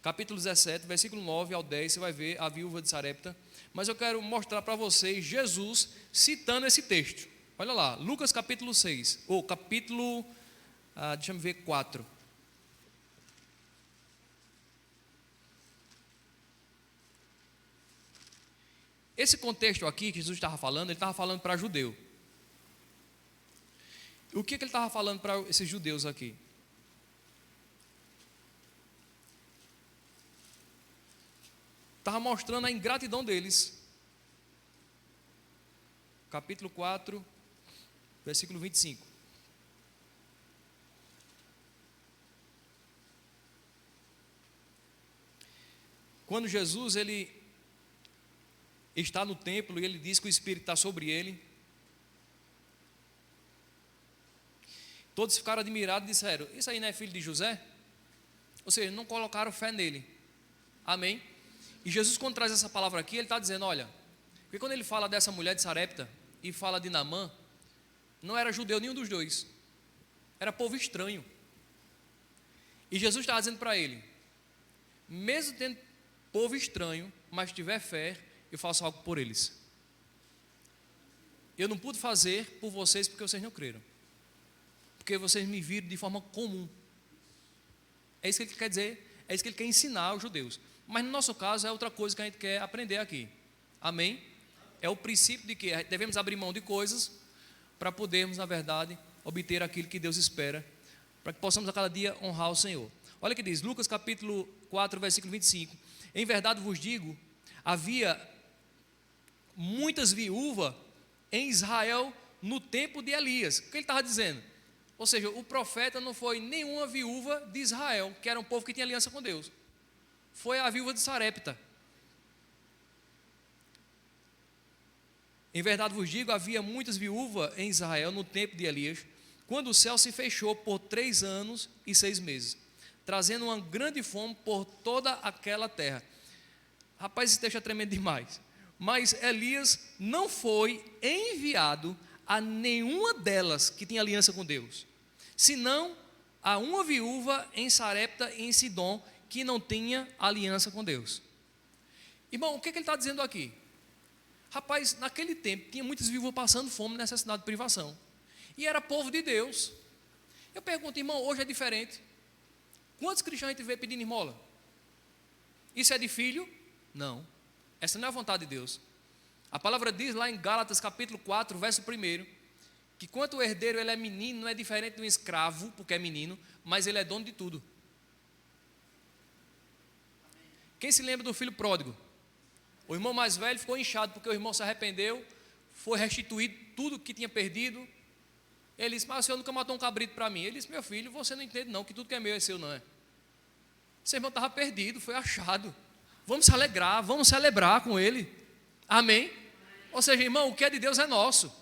Capítulo 17, versículo 9 ao 10, você vai ver a viúva de Sarepta. Mas eu quero mostrar para vocês Jesus citando esse texto. Olha lá, Lucas capítulo 6, ou capítulo, deixa eu ver, 4. Esse contexto aqui que Jesus estava falando, ele estava falando para judeu. O que ele estava falando para esses judeus aqui? Estava mostrando a ingratidão deles. Capítulo 4, versículo 25. quando Jesus ele está no templo e ele diz que o Espírito está sobre ele, todos ficaram admirados e disseram: isso aí não é filho de José? Ou seja, não colocaram fé nele. Amém? E Jesus, quando traz essa palavra aqui, ele está dizendo: olha, porque quando ele fala dessa mulher de Sarepta e fala de Naamã, não era judeu nenhum dos dois, era povo estranho. E Jesus estava dizendo para ele: mesmo tendo povo estranho, mas tiver fé, eu faço algo por eles. Eu não pude fazer por vocês porque vocês não creram, porque vocês me viram de forma comum. É isso que ele quer dizer, é isso que ele quer ensinar aos judeus. Mas no nosso caso é outra coisa que a gente quer aprender aqui. Amém? É o princípio de que devemos abrir mão de coisas para podermos, na verdade, obter aquilo que Deus espera, para que possamos a cada dia honrar o Senhor. Olha o que diz, Lucas capítulo 4, versículo 25. Em verdade vos digo, havia muitas viúvas em Israel no tempo de Elias. O que ele estava dizendo? Ou seja, o profeta não foi nenhuma viúva de Israel, que era um povo que tinha aliança com Deus. Foi a viúva de Sarepta. Em verdade vos digo, havia muitas viúvas em Israel no tempo de Elias, quando o céu se fechou por 3 anos e 6 meses, trazendo uma grande fome por toda aquela terra. Rapaz, esse texto é tremendo demais. Mas Elias não foi enviado a nenhuma delas que tinha aliança com Deus, senão a uma viúva em Sarepta e em Sidom, que não tinha aliança com Deus. Irmão, o que ele está dizendo aqui? Rapaz, naquele tempo tinha muitas viúvas passando fome, necessidade de privação, e era povo de Deus. Eu pergunto, irmão, hoje é diferente. Quantos cristãos a gente vê pedindo esmola? Isso é de filho? Não, essa não é a vontade de Deus. A palavra diz lá em Gálatas capítulo 4, verso 1, que quanto o herdeiro ele é menino, não é diferente de um escravo, porque é menino, mas ele é dono de tudo. Quem se lembra do filho pródigo? O irmão mais velho ficou inchado porque o irmão se arrependeu, foi restituído tudo que tinha perdido. Ele disse: mas o senhor nunca matou um cabrito para mim. Ele disse: meu filho, você não entende não, que tudo que é meu é seu, não é? Seu irmão estava perdido, foi achado. Vamos se alegrar, vamos celebrar com ele. Amém? Ou seja, irmão, o que é de Deus é nosso.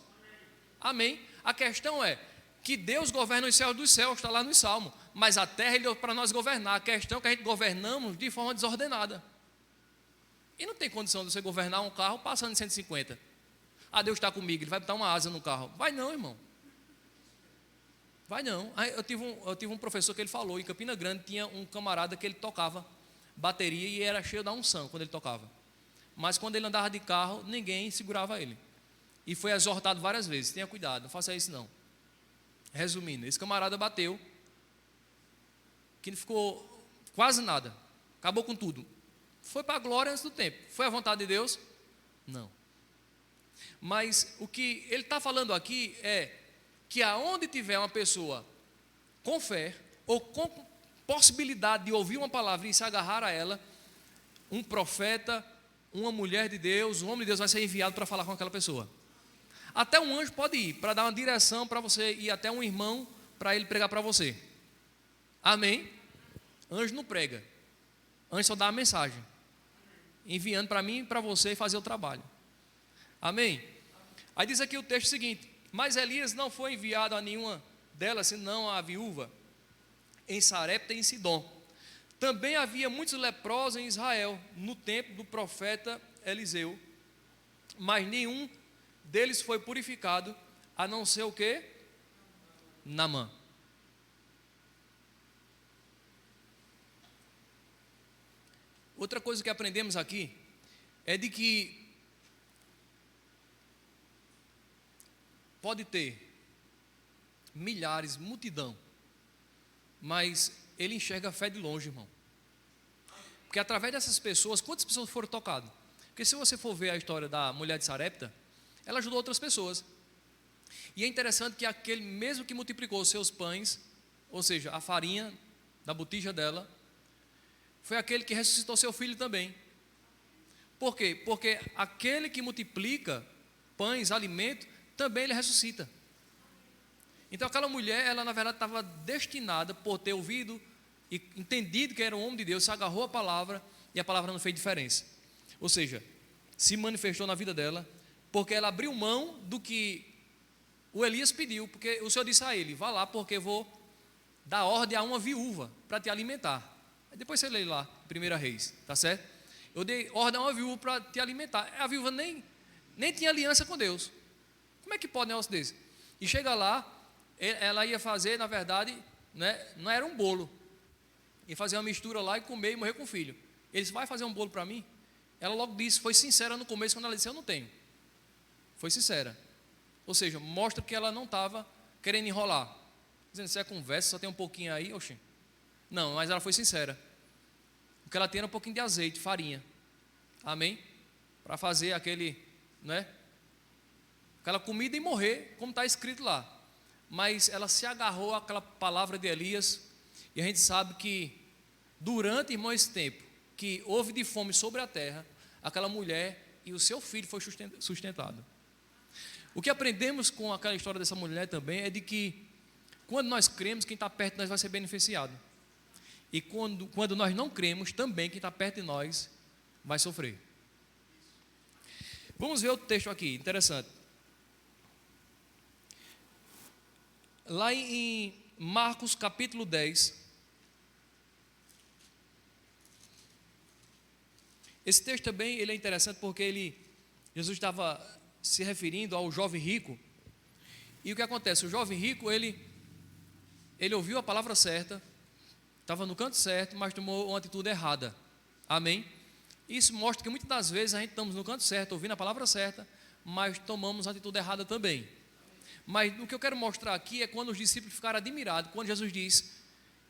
Amém? A questão é que Deus governa os céus dos céus, está lá no Salmo, mas a terra Ele deu para nós governar. A questão é que a gente governamos de forma desordenada. E não tem condição de você governar um carro passando em 150. Ah, Deus está comigo, Ele vai botar uma asa no carro. Vai não, irmão. Vai não. Eu tive um professor que ele falou, em Campina Grande tinha um camarada que ele tocava bateria e era cheio da unção quando ele tocava. Mas quando ele andava de carro, ninguém segurava ele. E foi exortado várias vezes: tenha cuidado, não faça isso não. Resumindo, esse camarada bateu, que não ficou quase nada, acabou com tudo. Foi para a glória antes do tempo. Foi a vontade de Deus? Não. Mas o que ele está falando aqui é que aonde tiver uma pessoa com fé, ou com possibilidade de ouvir uma palavra e se agarrar a ela, um profeta, uma mulher de Deus, um homem de Deus vai ser enviado para falar com aquela pessoa. Até um anjo pode ir, para dar uma direção para você ir até um irmão, para ele pregar para você. Amém? Anjo não prega, anjo só dá a mensagem, enviando para mim e para você fazer o trabalho. Amém? Aí diz aqui o texto seguinte: mas Elias não foi enviado a nenhuma delas, senão a viúva em Sarepta e em Sidom. Também havia muitos leprosos em Israel no tempo do profeta Eliseu, mas nenhum deles foi purificado, a não ser o quê? Naamã. Outra coisa que aprendemos aqui é de que pode ter milhares, multidão, mas ele enxerga a fé de longe, irmão. Porque através dessas pessoas, quantas pessoas foram tocadas? Porque se você for ver a história da mulher de Sarepta, ela ajudou outras pessoas. E é interessante que aquele mesmo que multiplicou os seus pães, ou seja, a farinha da botija dela, foi aquele que ressuscitou seu filho também. Por quê? Porque aquele que multiplica pães, alimento, também ele ressuscita. Então aquela mulher, ela na verdade estava destinada, por ter ouvido e entendido que era um homem de Deus, se agarrou à palavra, e a palavra não fez diferença. Ou seja, se manifestou na vida dela, porque ela abriu mão do que o Elias pediu, porque o Senhor disse a ele: vá lá, porque eu vou dar ordem a uma viúva para te alimentar. Aí depois você lê lá, 1 Reis, tá certo? Eu dei ordem a uma viúva para te alimentar. A viúva nem tinha aliança com Deus. Como é que pode um negócio desse? E chega lá, ela ia fazer, na verdade, né, não era um bolo, ia fazer uma mistura lá e comer e morrer com o filho. Ele disse: vai fazer um bolo para mim? Ela logo disse, foi sincera no começo, quando ela disse: eu não tenho. Foi sincera. Ou seja, mostra que ela não estava querendo enrolar, dizendo: se é conversa, só tem um pouquinho aí, oxê. Não, mas ela foi sincera. O que ela tinha era um pouquinho de azeite, farinha. Amém? Para fazer aquele, né, aquela comida e morrer, como está escrito lá. Mas ela se agarrou àquela palavra de Elias, e a gente sabe que durante, irmão, esse tempo que houve de fome sobre a terra, aquela mulher e o seu filho foi sustentado. O que aprendemos com aquela história dessa mulher também é de que quando nós cremos, quem está perto de nós vai ser beneficiado. E quando nós não cremos, também quem está perto de nós vai sofrer. Vamos ver outro texto aqui, interessante. Lá em Marcos capítulo 10. Esse texto também ele é interessante porque Jesus estava se referindo ao jovem rico. E o que acontece? O jovem rico, ele ouviu a palavra certa, estava no canto certo, mas tomou uma atitude errada. Amém? Isso mostra que muitas das vezes a gente estamos no canto certo, ouvindo a palavra certa, mas tomamos a atitude errada também. Mas o que eu quero mostrar aqui é quando os discípulos ficaram admirados, quando Jesus diz: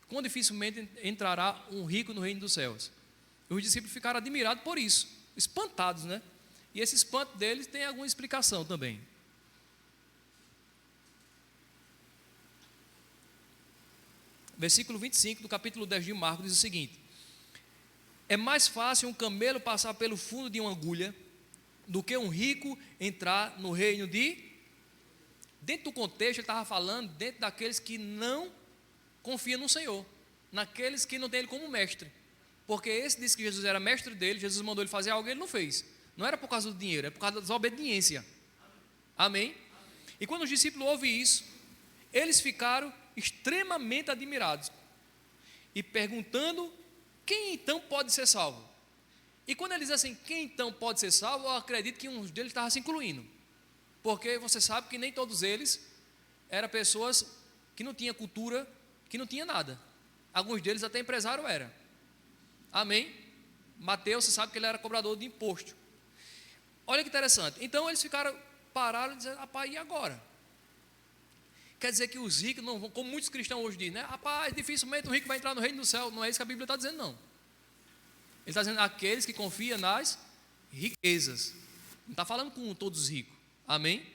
quão dificilmente entrará um rico no reino dos céus. Os discípulos ficaram admirados por isso, espantados, né? E esse espanto deles tem alguma explicação também. Versículo 25 do capítulo 10 de Marcos diz o seguinte: é mais fácil um camelo passar pelo fundo de uma agulha do que um rico entrar no reino de... Dentro do contexto, ele estava falando dentro daqueles que não confiam no Senhor, naqueles que não têm Ele como mestre. Porque esse disse que Jesus era mestre dele, Jesus mandou ele fazer algo e ele não fez. Não era por causa do dinheiro, é por causa da desobediência. Amém? E quando os discípulos ouvem isso, eles ficaram extremamente admirados e perguntando: quem então pode ser salvo? E quando eles dizem assim, quem então pode ser salvo, eu acredito que um deles estava se incluindo, porque você sabe que nem todos eles eram pessoas que não tinham cultura, que não tinham nada. Alguns deles até empresário era. Amém? Mateus, você sabe que ele era cobrador de imposto. Olha que interessante. Então eles pararam e disseram: rapaz, e agora? Quer dizer que os ricos não vão, como muitos cristãos hoje dizem, né? Rapaz, dificilmente o rico vai entrar no reino do céu. Não é isso que a Bíblia está dizendo, não. Ele está dizendo aqueles que confiam nas riquezas. Não está falando com todos os ricos. Amém?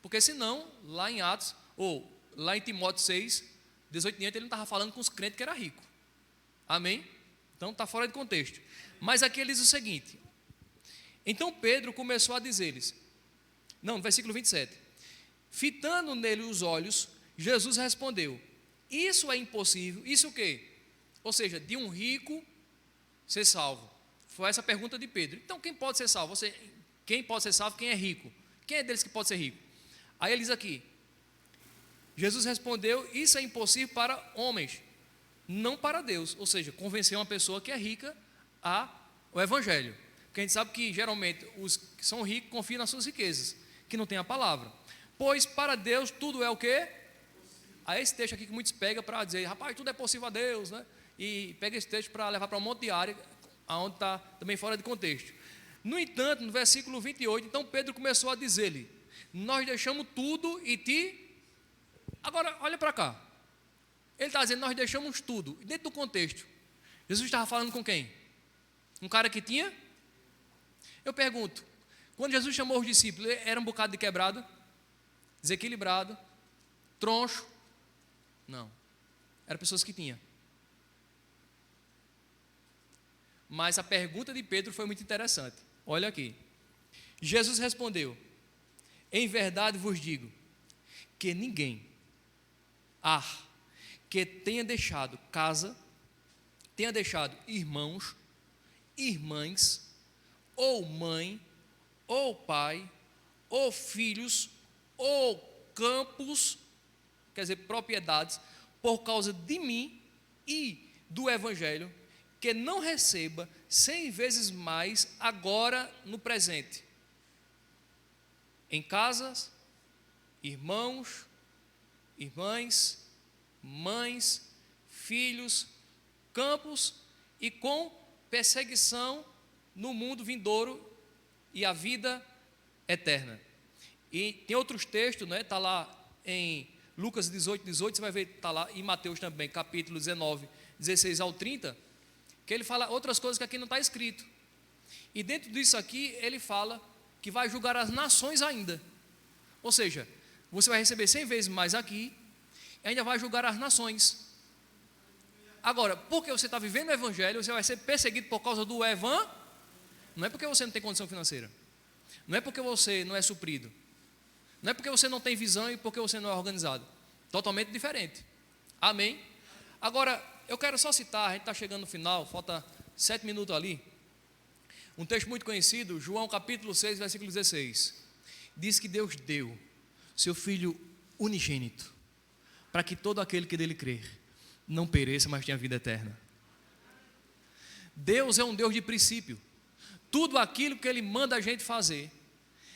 Porque senão, lá em Atos, ou lá em Timóteo 6, 18 e 20, ele não estava falando com os crentes que era rico. Amém? Então está fora de contexto. Mas aqui ele diz o seguinte: então Pedro começou a dizer-lhes, no versículo 27, fitando nele os olhos, Jesus respondeu: isso é impossível. Isso o quê? Ou seja, de um rico ser salvo. Foi essa a pergunta de Pedro. Então quem pode ser salvo? Quem pode ser salvo? Quem é rico? Quem é deles que pode ser rico? Aí ele diz aqui: Jesus respondeu: isso é impossível para homens, não para Deus. Ou seja, convencer uma pessoa que é rica ao evangelho. Porque a gente sabe que geralmente os que são ricos confiam nas suas riquezas, que não tem a palavra. Pois para Deus tudo é o quê? Aí esse texto aqui que muitos pegam para dizer: rapaz, tudo é possível a Deus, né? E pega esse texto para levar para um monte de área, onde está também fora de contexto. No entanto, no versículo 28, então Pedro começou a dizer-lhe: nós deixamos tudo e te... Agora, olha para cá. Ele está dizendo, nós deixamos tudo. E dentro do contexto, Jesus estava falando com quem? Um cara que tinha? Eu pergunto, quando Jesus chamou os discípulos, era um bocado de quebrado, desequilibrado, troncho? Não. Eram pessoas que tinham. Mas a pergunta de Pedro foi muito interessante. Olha aqui. Jesus respondeu: em verdade vos digo, que ninguém que tenha deixado casa, tenha deixado irmãos, irmãs, ou mãe, ou pai, ou filhos, ou campos, quer dizer, propriedades, por causa de mim e do Evangelho, que não receba 100 vezes mais agora no presente, em casas, irmãos, irmãs, mães, filhos, campos e com perseguição no mundo vindouro e a vida eterna. E tem outros textos, né? Está lá em Lucas 18, você vai ver, está lá em Mateus também, capítulo 19, 16 ao 30, que ele fala outras coisas que aqui não está escrito. E dentro disso aqui, ele fala que vai julgar as nações ainda. Ou seja, você vai receber 100 vezes mais aqui, e ainda vai julgar as nações. Agora, porque você está vivendo o Evangelho, você vai ser perseguido por causa do Evangelho. Não é porque você não tem condição financeira. Não é porque você não é suprido. Não é porque você não tem visão e porque você não é organizado. Totalmente diferente. Amém? Agora, eu quero só citar, a gente está chegando no final, falta 7 minutos ali. Um texto muito conhecido, João capítulo 6, versículo 16. Diz que Deus deu seu Filho unigênito, para que todo aquele que dele crer não pereça, mas tenha vida eterna. Deus é um Deus de princípio. Tudo aquilo que Ele manda a gente fazer,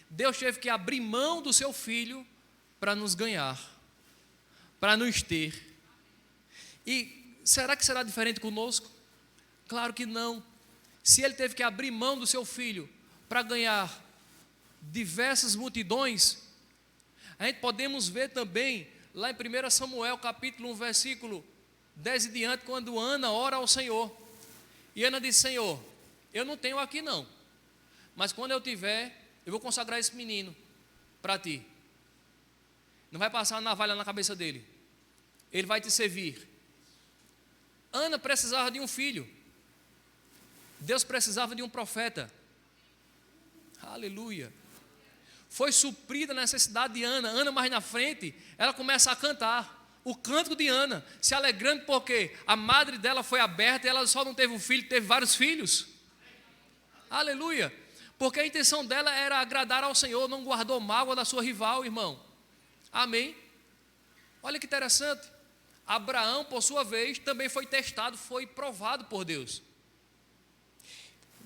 Deus teve que abrir mão do seu Filho para nos ganhar, para nos ter. E será que será diferente conosco? Claro que não. Se Ele teve que abrir mão do seu Filho para ganhar diversas multidões, a gente podemos ver também lá em 1 Samuel capítulo 1, versículo 10 e diante, quando Ana ora ao Senhor. E Ana disse: Senhor, eu não tenho aqui não, mas quando eu tiver, eu vou consagrar esse menino para ti. Não vai passar a navalha na cabeça dele, ele vai te servir. Ana precisava de um filho, Deus precisava de um profeta. Aleluia. Foi suprida a necessidade de Ana. Ana, mais na frente, ela começa a cantar o cântico de Ana, se alegrando porque a madre dela foi aberta e ela só não teve um filho, teve vários filhos. Aleluia. Porque a intenção dela era agradar ao Senhor, não guardou mágoa da sua rival, irmão. Amém? Olha que interessante. Abraão, por sua vez, também foi testado, foi provado por Deus.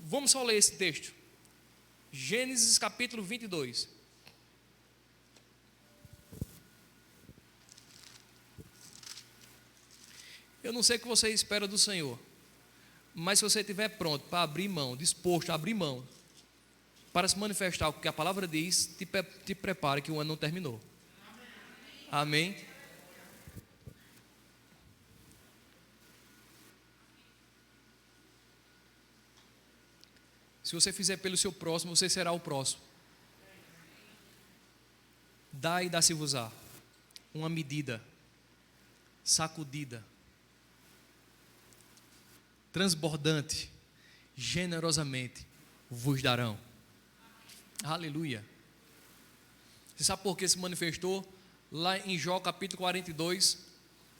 Vamos só ler esse texto. Gênesis capítulo 22. Eu não sei o que você espera do Senhor, mas se você estiver pronto para abrir mão, disposto a abrir mão, para se manifestar o que a palavra diz, te prepare que o ano não terminou. Amém? Se você fizer pelo seu próximo, você será o próximo. Dai e dá-se-vos-á uma medida, sacudida, transbordante, generosamente vos darão. Aleluia. Você sabe por que se manifestou? Lá em Jó capítulo 42,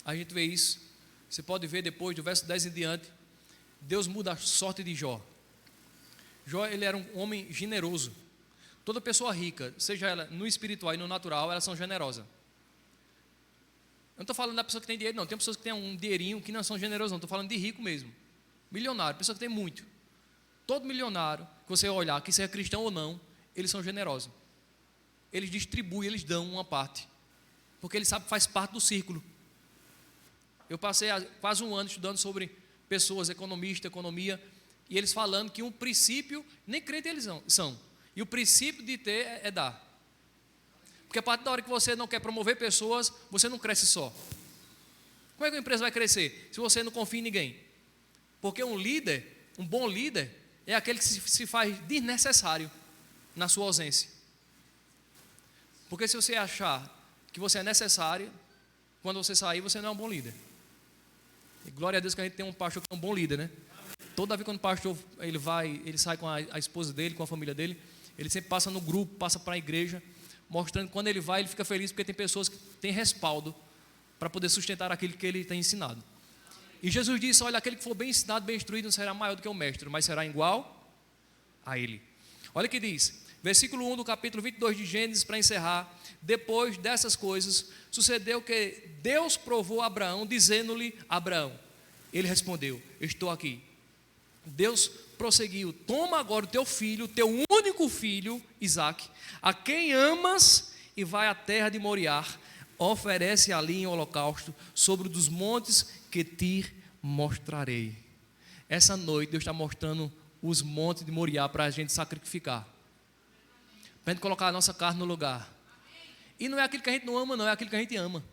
a gente vê isso. Você pode ver depois do verso 10 em diante. Deus muda a sorte de Jó. Jó, ele era um homem generoso. Toda pessoa rica, seja ela no espiritual e no natural, elas são generosas. Eu não estou falando da pessoa que tem dinheiro, não. Tem pessoas que têm um dinheirinho que não são generosas, não. Estou falando de rico mesmo. Milionário, pessoa que tem muito. Todo milionário, que você olhar, que seja cristão ou não, eles são generosos. Eles distribuem, eles dão uma parte. Porque eles sabem que faz parte do círculo. Eu passei quase um ano estudando sobre pessoas, economista, economia, e eles falando que um princípio, nem crente eles são. E o princípio de ter é dar. Porque a partir da hora que você não quer promover pessoas, você não cresce só. Como é que a empresa vai crescer se você não confia em ninguém? Porque um líder, um bom líder, é aquele que se faz desnecessário na sua ausência. Porque se você achar que você é necessário, quando você sair, você não é um bom líder. E glória a Deus que a gente tem um pastor que é um bom líder, né? Toda vez quando o pastor ele sai com a esposa dele, com a família dele, ele sempre passa no grupo, passa para a igreja, mostrando que quando ele vai, ele fica feliz porque tem pessoas que têm respaldo para poder sustentar aquilo que ele tem ensinado. E Jesus disse, olha, aquele que for bem ensinado, bem instruído, não será maior do que o mestre, mas será igual a ele. Olha o que diz, versículo 1 do capítulo 22 de Gênesis, para encerrar. Depois dessas coisas, sucedeu que Deus provou a Abraão, dizendo-lhe, Abraão, ele respondeu, estou aqui. Deus prosseguiu, toma agora o teu filho, teu único filho, Isaque, a quem amas, e vai à terra de Moriá, oferece ali em holocausto, sobre um dos montes que te mostrarei. Essa noite Deus está mostrando os montes de Moriá para a gente sacrificar, para a gente colocar a nossa carne no lugar. E não é aquilo que a gente não ama, não, é aquilo que a gente ama.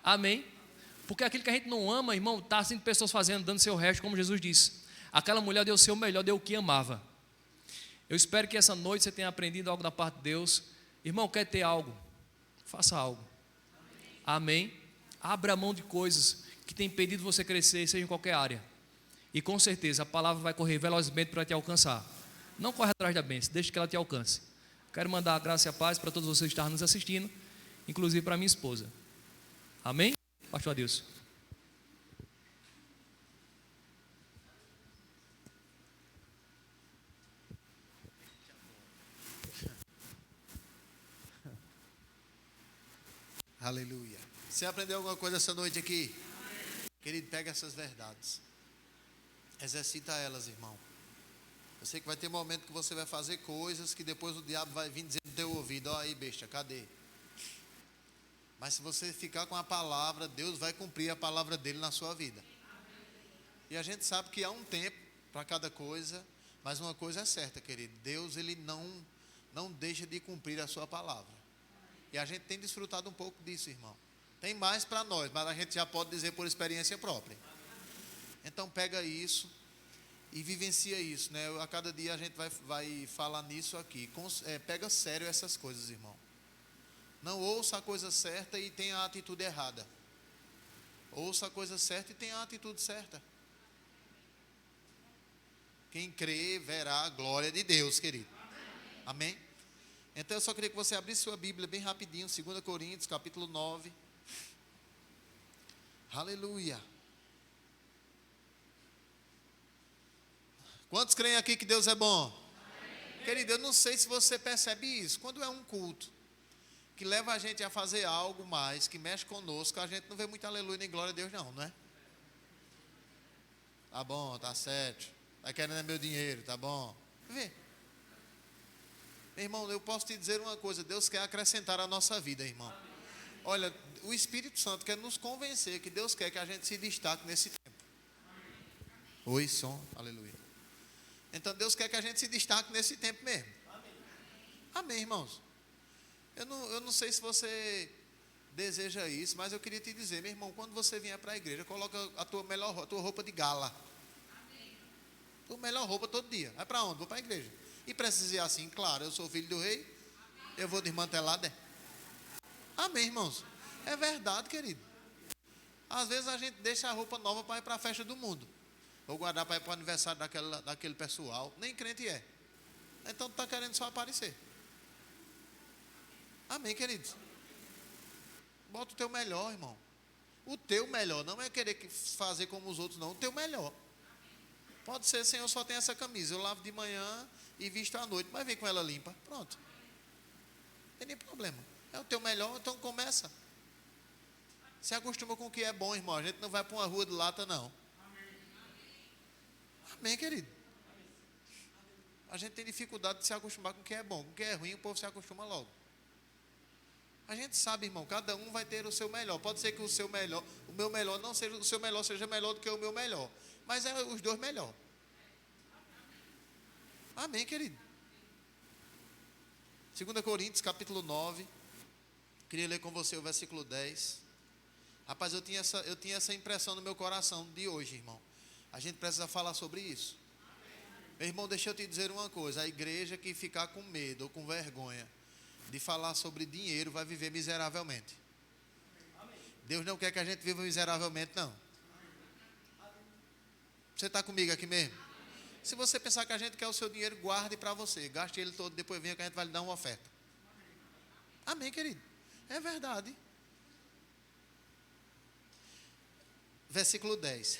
Amém? Porque aquilo que a gente não ama, irmão, está assim pessoas fazendo, dando seu resto, como Jesus disse. Aquela mulher deu o seu melhor, deu o que amava. Eu espero que essa noite você tenha aprendido algo da parte de Deus. Irmão, quer ter algo? Faça algo. Amém? Abra mão de coisas que têm impedido você crescer, seja em qualquer área. E com certeza a palavra vai correr velozmente para te alcançar. Não corre atrás da bênção, deixe que ela te alcance. Quero mandar a graça e a paz para todos vocês que estão nos assistindo, inclusive para minha esposa. Amém? Pastor Adilson. Aleluia. Você aprendeu alguma coisa essa noite aqui? Querido, pega essas verdades. Exercita elas, irmão. Eu sei que vai ter momento que você vai fazer coisas que depois o diabo vai vir dizer no teu ouvido, ó aí besta, cadê? Mas se você ficar com a palavra, Deus vai cumprir a palavra dele na sua vida. E a gente sabe que há um tempo para cada coisa, mas uma coisa é certa, querido, Deus ele não deixa de cumprir a sua palavra. E a gente tem desfrutado um pouco disso, irmão. Tem mais para nós, mas a gente já pode dizer por experiência própria. Então pega isso e vivencia isso, né? A cada dia a gente vai falar nisso aqui. Pega sério essas coisas, irmão. Não ouça a coisa certa e tenha a atitude errada. Ouça a coisa certa e tenha a atitude certa. Quem crê verá a glória de Deus, querido. Amém? Então eu só queria que você abrisse sua Bíblia bem rapidinho, 2 Coríntios, capítulo 9. Aleluia. Quantos creem aqui que Deus é bom? Amém. Querido, eu não sei se você percebe isso. Quando é um culto que leva a gente a fazer algo mais, que mexe conosco, a gente não vê muito aleluia nem glória a Deus não é? Tá bom, tá certo. Tá querendo meu dinheiro, tá bom. Vê. Meu irmão, eu posso te dizer uma coisa, Deus quer acrescentar a nossa vida, irmão. Olha, o Espírito Santo quer nos convencer que Deus quer que a gente se destaque nesse tempo. Oi, som, aleluia. Então Deus quer que a gente se destaque nesse tempo mesmo. Amém, irmãos. Eu não sei se você deseja isso, mas eu queria te dizer, meu irmão, quando você vier para a igreja, coloca a tua roupa de gala. Tua melhor roupa todo dia. Vai para onde? Vou para a igreja. E precisa ir assim, claro, eu sou filho do rei, eu vou desmantelar, né? Amém, irmãos. É verdade, querido. Às vezes a gente deixa a roupa nova para ir para a festa do mundo. Ou guardar para ir para o aniversário daquele pessoal. Nem crente é. Então tu está querendo só aparecer. Amém, queridos. Bota o teu melhor, irmão. O teu melhor. Não é querer fazer como os outros, não. O teu melhor. Pode ser, Senhor, só tem essa camisa. Eu lavo de manhã e visto à noite. Mas vem com ela limpa. Pronto. Não tem nem problema. É o teu melhor, então começa. Se acostuma com o que é bom, irmão. A gente não vai para uma rua de lata, não. Amém, querido. A gente tem dificuldade de se acostumar com o que é bom. Com o que é ruim, o povo se acostuma logo. A gente sabe, irmão, cada um vai ter o seu melhor. Pode ser que o meu melhor não seja, o seu melhor seja melhor do que o meu melhor. Mas é os dois melhor. Amém, querido. 2 Coríntios, capítulo 9. Queria ler com você o versículo 10. Rapaz, eu tinha essa impressão no meu coração de hoje, irmão. A gente precisa falar sobre isso. Meu irmão, deixa eu te dizer uma coisa. A igreja que ficar com medo ou com vergonha de falar sobre dinheiro vai viver miseravelmente. Deus não quer que a gente viva miseravelmente, não. Você está comigo aqui mesmo? Se você pensar que a gente quer o seu dinheiro, guarde para você. Gaste ele todo, depois venha que a gente vai lhe dar uma oferta. Amém, querido? É verdade. versículo 10.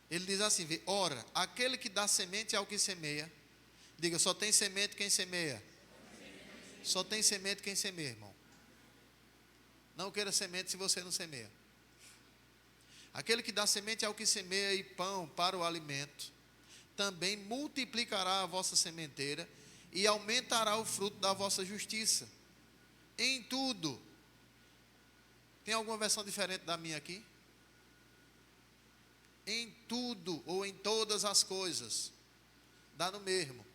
Ele diz assim: ora, aquele que dá semente ao que semeia. Diga, só tem semente quem semeia. Só tem semente quem semeia, irmão. Não queira semente se você não semeia. Aquele que dá semente ao que semeia e pão para o alimento, também multiplicará a vossa sementeira e aumentará o fruto da vossa justiça. Em tudo. Tem alguma versão diferente da minha aqui? Em tudo ou em todas as coisas. Dá no mesmo.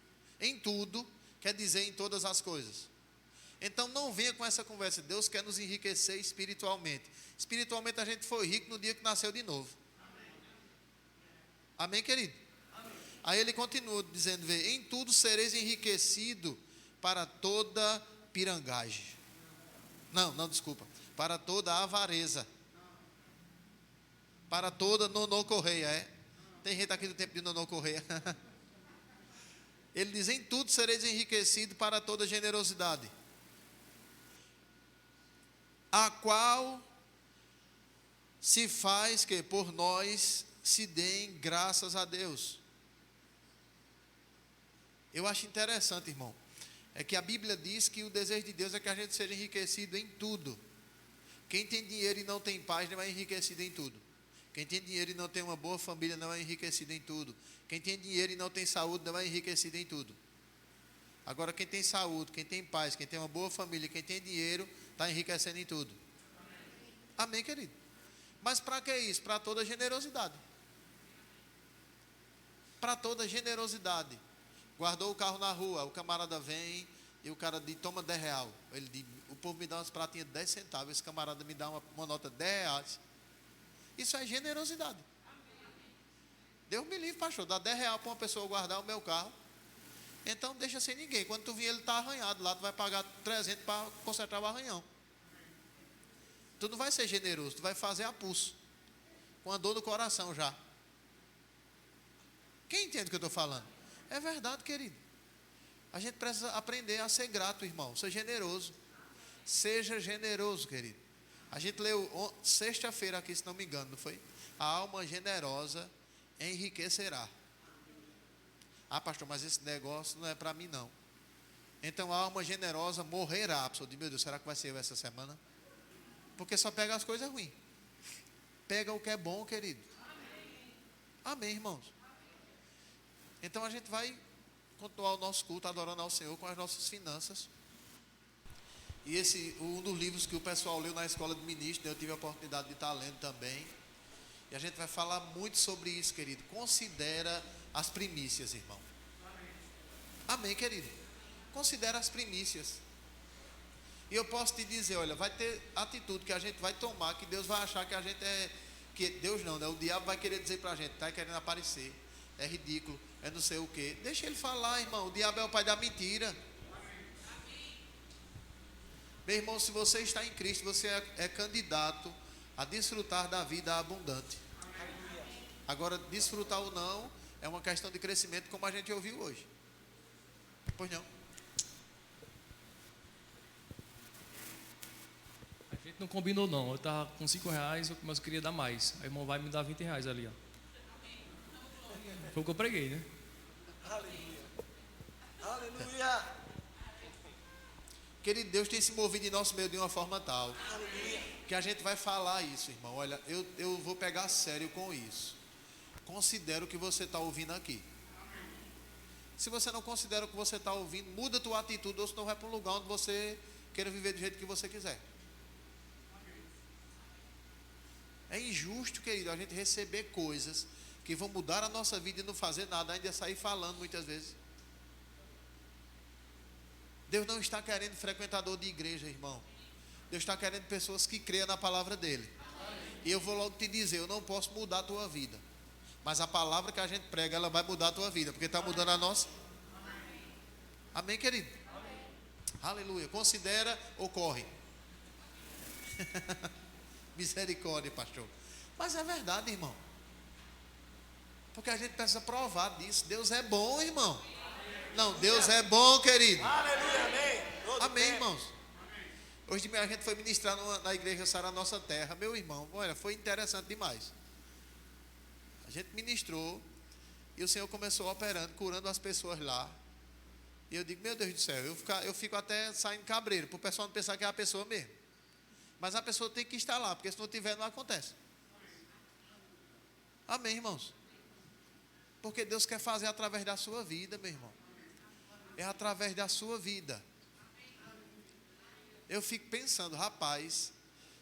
Em tudo quer dizer em todas as coisas. Então não venha com essa conversa. Deus quer nos enriquecer espiritualmente. Espiritualmente a gente foi rico no dia que nasceu de novo. Amém, querido? Amém. Aí ele continua dizendo: em tudo sereis enriquecido para toda pirangagem. Não, desculpa. Para toda avareza. Para toda Nonô Correia, é? Tem gente aqui do tempo de Nonô Correia. Ele diz: em tudo sereis enriquecidos para toda generosidade, a qual se faz que por nós se deem graças a Deus. Eu acho interessante, irmão, é que a Bíblia diz que o desejo de Deus é que a gente seja enriquecido em tudo. Quem tem dinheiro e não tem paz não é enriquecido em tudo. Quem tem dinheiro e não tem uma boa família não é enriquecido em tudo. Quem tem dinheiro e não tem saúde não é enriquecido em tudo. Agora, quem tem saúde, quem tem paz, quem tem uma boa família, quem tem dinheiro, está enriquecendo em tudo. Amém, querido? Mas para que isso? Para toda generosidade. Para toda generosidade. Guardou o carro na rua, o camarada vem e o cara diz: toma 10 reais. Ele diz: o povo me dá umas pratinhas de 10 centavos, esse camarada me dá uma nota de 10 reais. Isso é generosidade. Deus me livre, pastor, dá 10 reais para uma pessoa guardar o meu carro. Então deixa sem ninguém. Quando tu vir, ele está arranhado lá, tu vai pagar 300 para consertar o arranhão. Tu não vai ser generoso, tu vai fazer a pulso, com a dor no coração já. Quem entende o que eu estou falando? É verdade, querido. A gente precisa aprender a ser grato, irmão. Ser generoso. Seja generoso, querido. A gente leu sexta-feira aqui, se não me engano, não foi? A alma generosa enriquecerá. Ah, pastor, mas esse negócio não é para mim, não. Então a alma generosa morrerá. A pessoa diz: meu Deus, será que vai ser eu essa semana? Porque só pega as coisas ruins. Pega o que é bom, querido. Amém, irmãos? Então a gente vai continuar o nosso culto adorando ao Senhor com as nossas finanças. E um dos livros que o pessoal leu na escola de ministro, eu tive a oportunidade de estar lendo também. E a gente vai falar muito sobre isso, querido. Considera as primícias, irmão. Amém, querido? Considera as primícias. E eu posso te dizer, olha, vai ter atitude que a gente vai tomar, que Deus vai achar que a gente é... que Deus não, né? O diabo vai querer dizer para a gente: está querendo aparecer, é ridículo, é não sei o quê. Deixa ele falar, irmão. O diabo é o pai da mentira. Meu irmão, se você está em Cristo, você é candidato a desfrutar da vida abundante. Agora, desfrutar ou não é uma questão de crescimento, como a gente ouviu hoje. Pois não? A gente não combinou, não. Eu estava com 5 reais, mas eu queria dar mais. Aí o irmão vai me dar 20 reais ali, ó. Foi o que eu preguei, né? Aleluia. Aleluia. Querido, Deus tem se movido em nosso meio de uma forma tal que a gente vai falar isso, irmão. Olha, eu vou pegar sério com isso. Considera o que você está ouvindo aqui. Se você não considera o que você está ouvindo, muda a tua atitude, ou senão vai para um lugar onde você queira viver do jeito que você quiser. É injusto, querido, a gente receber coisas que vão mudar a nossa vida e não fazer nada, ainda sair falando muitas vezes. Deus não está querendo frequentador de igreja, irmão. Deus está querendo pessoas que creiam na palavra dele. E eu vou logo te dizer, eu não posso mudar a tua vida, mas a palavra que a gente prega, ela vai mudar a tua vida, porque está mudando a nossa. Amém, querido? Aleluia. Considera ou corre. Misericórdia, pastor. Mas é verdade, irmão. Porque a gente precisa provar disso. Deus é bom, irmão. Não, Deus é bom, querido. Aleluia, amém. Amém, irmãos. Hoje de manhã a gente foi ministrar na igreja Sara Nossa Terra. Meu irmão, olha, foi interessante demais. A gente ministrou e o Senhor começou operando, curando as pessoas lá. E eu digo, meu Deus do céu, eu fico até saindo cabreiro, para o pessoal não pensar que é a pessoa mesmo. Mas a pessoa tem que estar lá, porque se não tiver, não acontece. Amém, irmãos? Porque Deus quer fazer através da sua vida, meu irmão. É através da sua vida. Eu fico pensando, rapaz,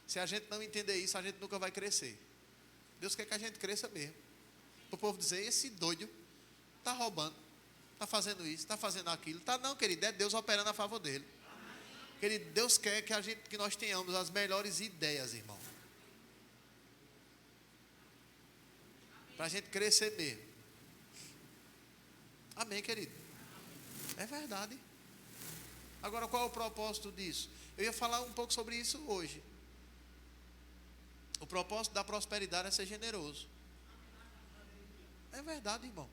se a gente não entender isso, a gente nunca vai crescer. Deus quer que a gente cresça mesmo. O povo dizer, esse doido está roubando, está fazendo isso, está fazendo aquilo. Tá não, querido, é Deus operando a favor dele. Querido, Deus quer que nós tenhamos as melhores ideias, irmão. Para a gente crescer mesmo. Amém, querido? É verdade. Agora, qual é o propósito disso? Eu ia falar um pouco sobre isso hoje. O propósito da prosperidade é ser generoso. É verdade, irmão.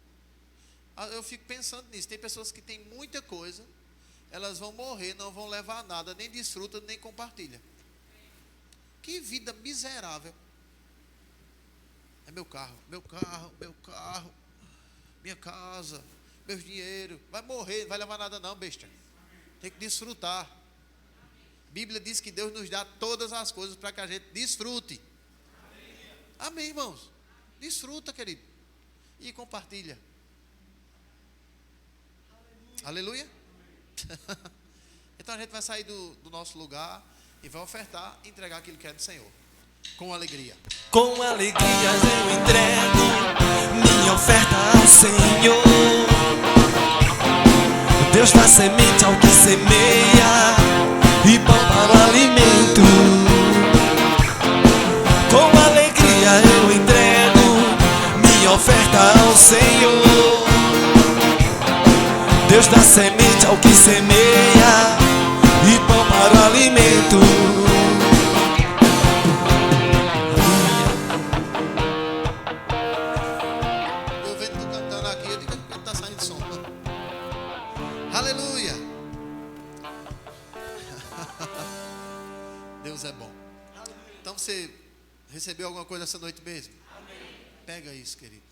Eu fico pensando nisso. Tem pessoas que têm muita coisa, elas vão morrer, não vão levar nada, nem desfrutam, nem compartilham. Que vida miserável. É meu carro, minha casa, meus dinheiro. Vai morrer, não vai levar nada não, besta. Tem que desfrutar. A Bíblia diz que Deus nos dá todas as coisas para que a gente desfrute. Amém, irmãos? Desfruta, querido. E compartilha. Aleluia. Então a gente vai sair do nosso lugar e vai ofertar e entregar aquilo que é do Senhor. Com alegria. Com alegria eu entrego minha oferta ao Senhor. Deus dá semente ao que semeia e pão para o alimento. Com alegria eu entrego minha oferta ao Senhor. Deus dá semente ao que semeia e pão para o alimento. Eu vendo tu cantando aqui, eu digo que está saindo som. Aleluia. Deus é bom. Então você recebeu alguma coisa essa noite mesmo? Pega isso, querido.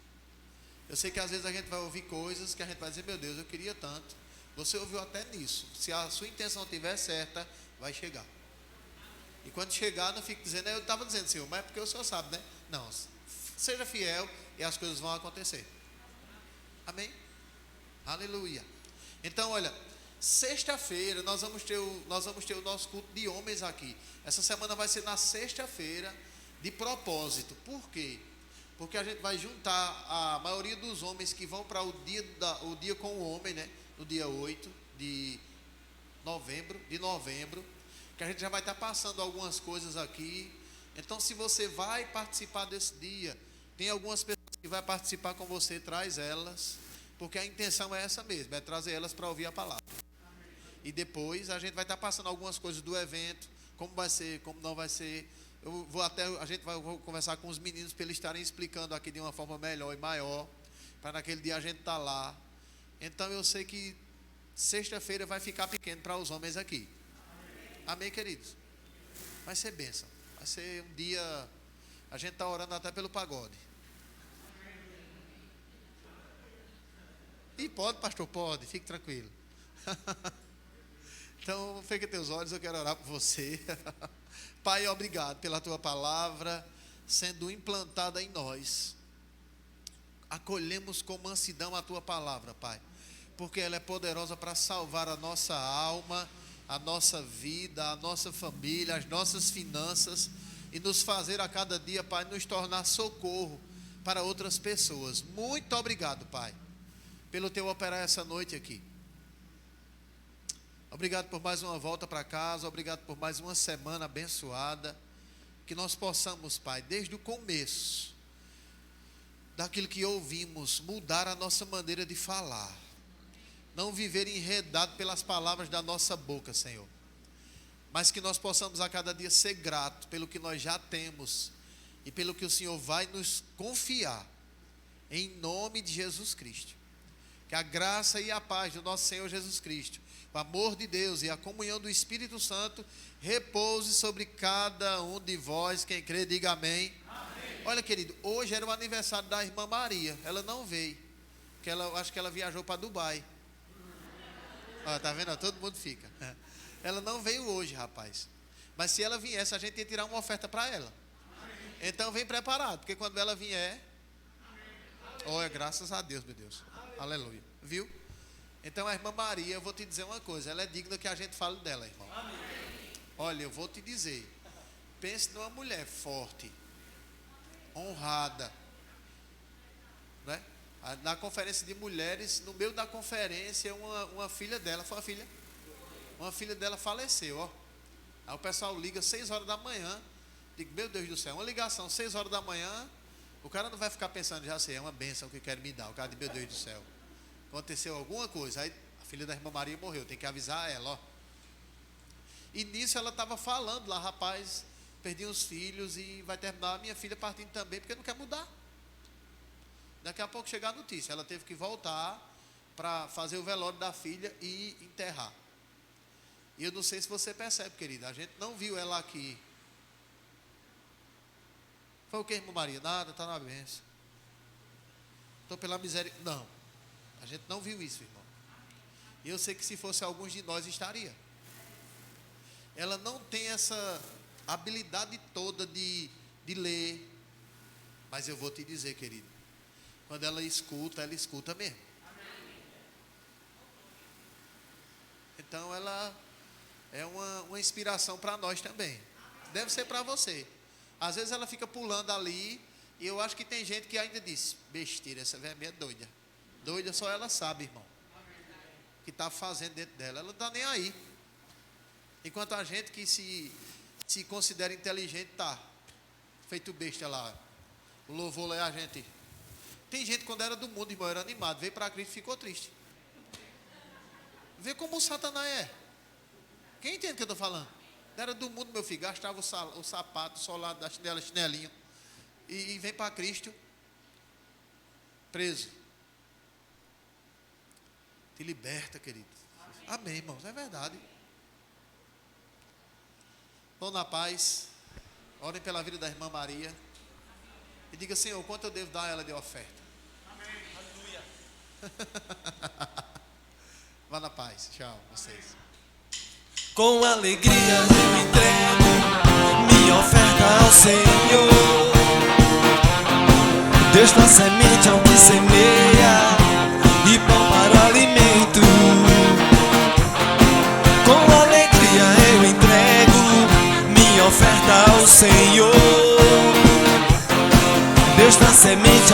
Eu sei que às vezes a gente vai ouvir coisas que a gente vai dizer, meu Deus, eu queria tanto. Você ouviu até nisso. Se a sua intenção estiver certa, vai chegar. E quando chegar, não fique dizendo, eu estava dizendo, Senhor, mas é porque o Senhor sabe, né? Não, seja fiel e as coisas vão acontecer. Amém? Aleluia. Então, olha, sexta-feira nós vamos ter o nosso culto de homens aqui. Essa semana vai ser na sexta-feira, de propósito. Por quê? Porque a gente vai juntar a maioria dos homens que vão para o dia com o homem, né? No dia 8 de novembro, que a gente já vai estar passando algumas coisas aqui. Então, se você vai participar desse dia, tem algumas pessoas que vai participar com você, traz elas, porque a intenção é essa mesmo, é trazer elas para ouvir a palavra. E depois a gente vai estar passando algumas coisas do evento, como vai ser, como não vai ser. Vou conversar com os meninos para eles estarem explicando aqui de uma forma melhor e maior, para naquele dia a gente estar lá. Então eu sei que sexta-feira vai ficar pequeno para os homens aqui. Amém, queridos? Vai ser bênção. Vai ser um dia. A gente está orando até pelo pagode. E pode, pastor? Pode, fique tranquilo. Então, fecha teus olhos, eu quero orar por você. Pai, obrigado pela tua palavra sendo implantada em nós. Acolhemos com mansidão a tua palavra, Pai, porque ela é poderosa para salvar a nossa alma, a nossa vida, a nossa família, as nossas finanças e nos fazer a cada dia, Pai, nos tornar socorro para outras pessoas. Muito obrigado, Pai, pelo teu operar essa noite aqui. Obrigado por mais uma volta para casa, obrigado por mais uma semana abençoada, que nós possamos, Pai, desde o começo, daquilo que ouvimos, mudar a nossa maneira de falar, não viver enredado pelas palavras da nossa boca, Senhor, mas que nós possamos a cada dia ser grato pelo que nós já temos e pelo que o Senhor vai nos confiar, em nome de Jesus Cristo. Que Que a graça e a paz do nosso Senhor Jesus Cristo, o amor de Deus e a comunhão do Espírito Santo repouse sobre cada um de vós. Quem crê, diga amém. Amém. Olha, querido, hoje era o aniversário da irmã Maria. Ela não veio, porque acho que ela viajou para Dubai. Ó, tá vendo? Todo mundo fica. Ela não veio hoje, rapaz. Mas se ela viesse, a gente ia tirar uma oferta para ela. Então vem preparado, porque quando ela vier, olha, graças a Deus, meu Deus. Aleluia. Viu? Então a irmã Maria, eu vou te dizer uma coisa, ela é digna que a gente fale dela, irmão. Olha, eu vou te dizer, pense numa mulher forte, honrada, né? Na conferência de mulheres, no meio da conferência, uma filha dela, foi uma filha dela faleceu, ó. Aí o pessoal liga 6 horas da manhã, digo, meu Deus do céu, uma ligação 6 horas da manhã, o cara não vai ficar pensando, já sei, é uma bênção que quer me dar, o cara diz, meu Deus do céu, aconteceu alguma coisa, aí a filha da irmã Maria morreu, tem que avisar ela, ó. E nisso ela estava falando lá, rapaz, perdi os filhos e vai terminar a minha filha partindo também, porque não quer mudar. Daqui a pouco chega a notícia, ela teve que voltar para fazer o velório da filha e enterrar. E eu não sei se você percebe, querida, a gente não viu ela aqui. Foi o que, irmã Maria? Nada, está na bênção. Estou pela miséria. Não, a gente não viu isso, irmão. E eu sei que se fosse alguns de nós estaria. Ela não tem essa habilidade toda de ler. Mas eu vou te dizer, querido, quando ela escuta mesmo. Então ela é uma inspiração para nós também. Deve ser para você. Às vezes ela fica pulando ali, e eu acho que tem gente que ainda diz, besteira, essa velha é doida. Doida só ela sabe, irmão. O que está fazendo dentro dela. Ela não está nem aí. Enquanto a gente que se considera inteligente, tá feito besta lá. O louvor lá é a gente. Tem gente quando era do mundo, irmão, era animado. Veio para Cristo e ficou triste. Vê como o Satanás é. Quem entende o que eu estou falando? Era do mundo, meu filho, gastava o sapato, o solado da chinela, chinelinho. E vem para Cristo preso. Te liberta, querido. Amém, irmãos, é verdade. Vão na paz. Orem pela vida da irmã Maria. E diga, Senhor, quanto eu devo dar a ela de oferta? Amém. Aleluia. Vá na paz. Tchau, vocês. Com alegria eu entrego minha oferta ao Senhor. Deus dá semente ao que semeia e pão para o alimento. Com alegria eu entrego minha oferta ao Senhor. Deus dá semente ao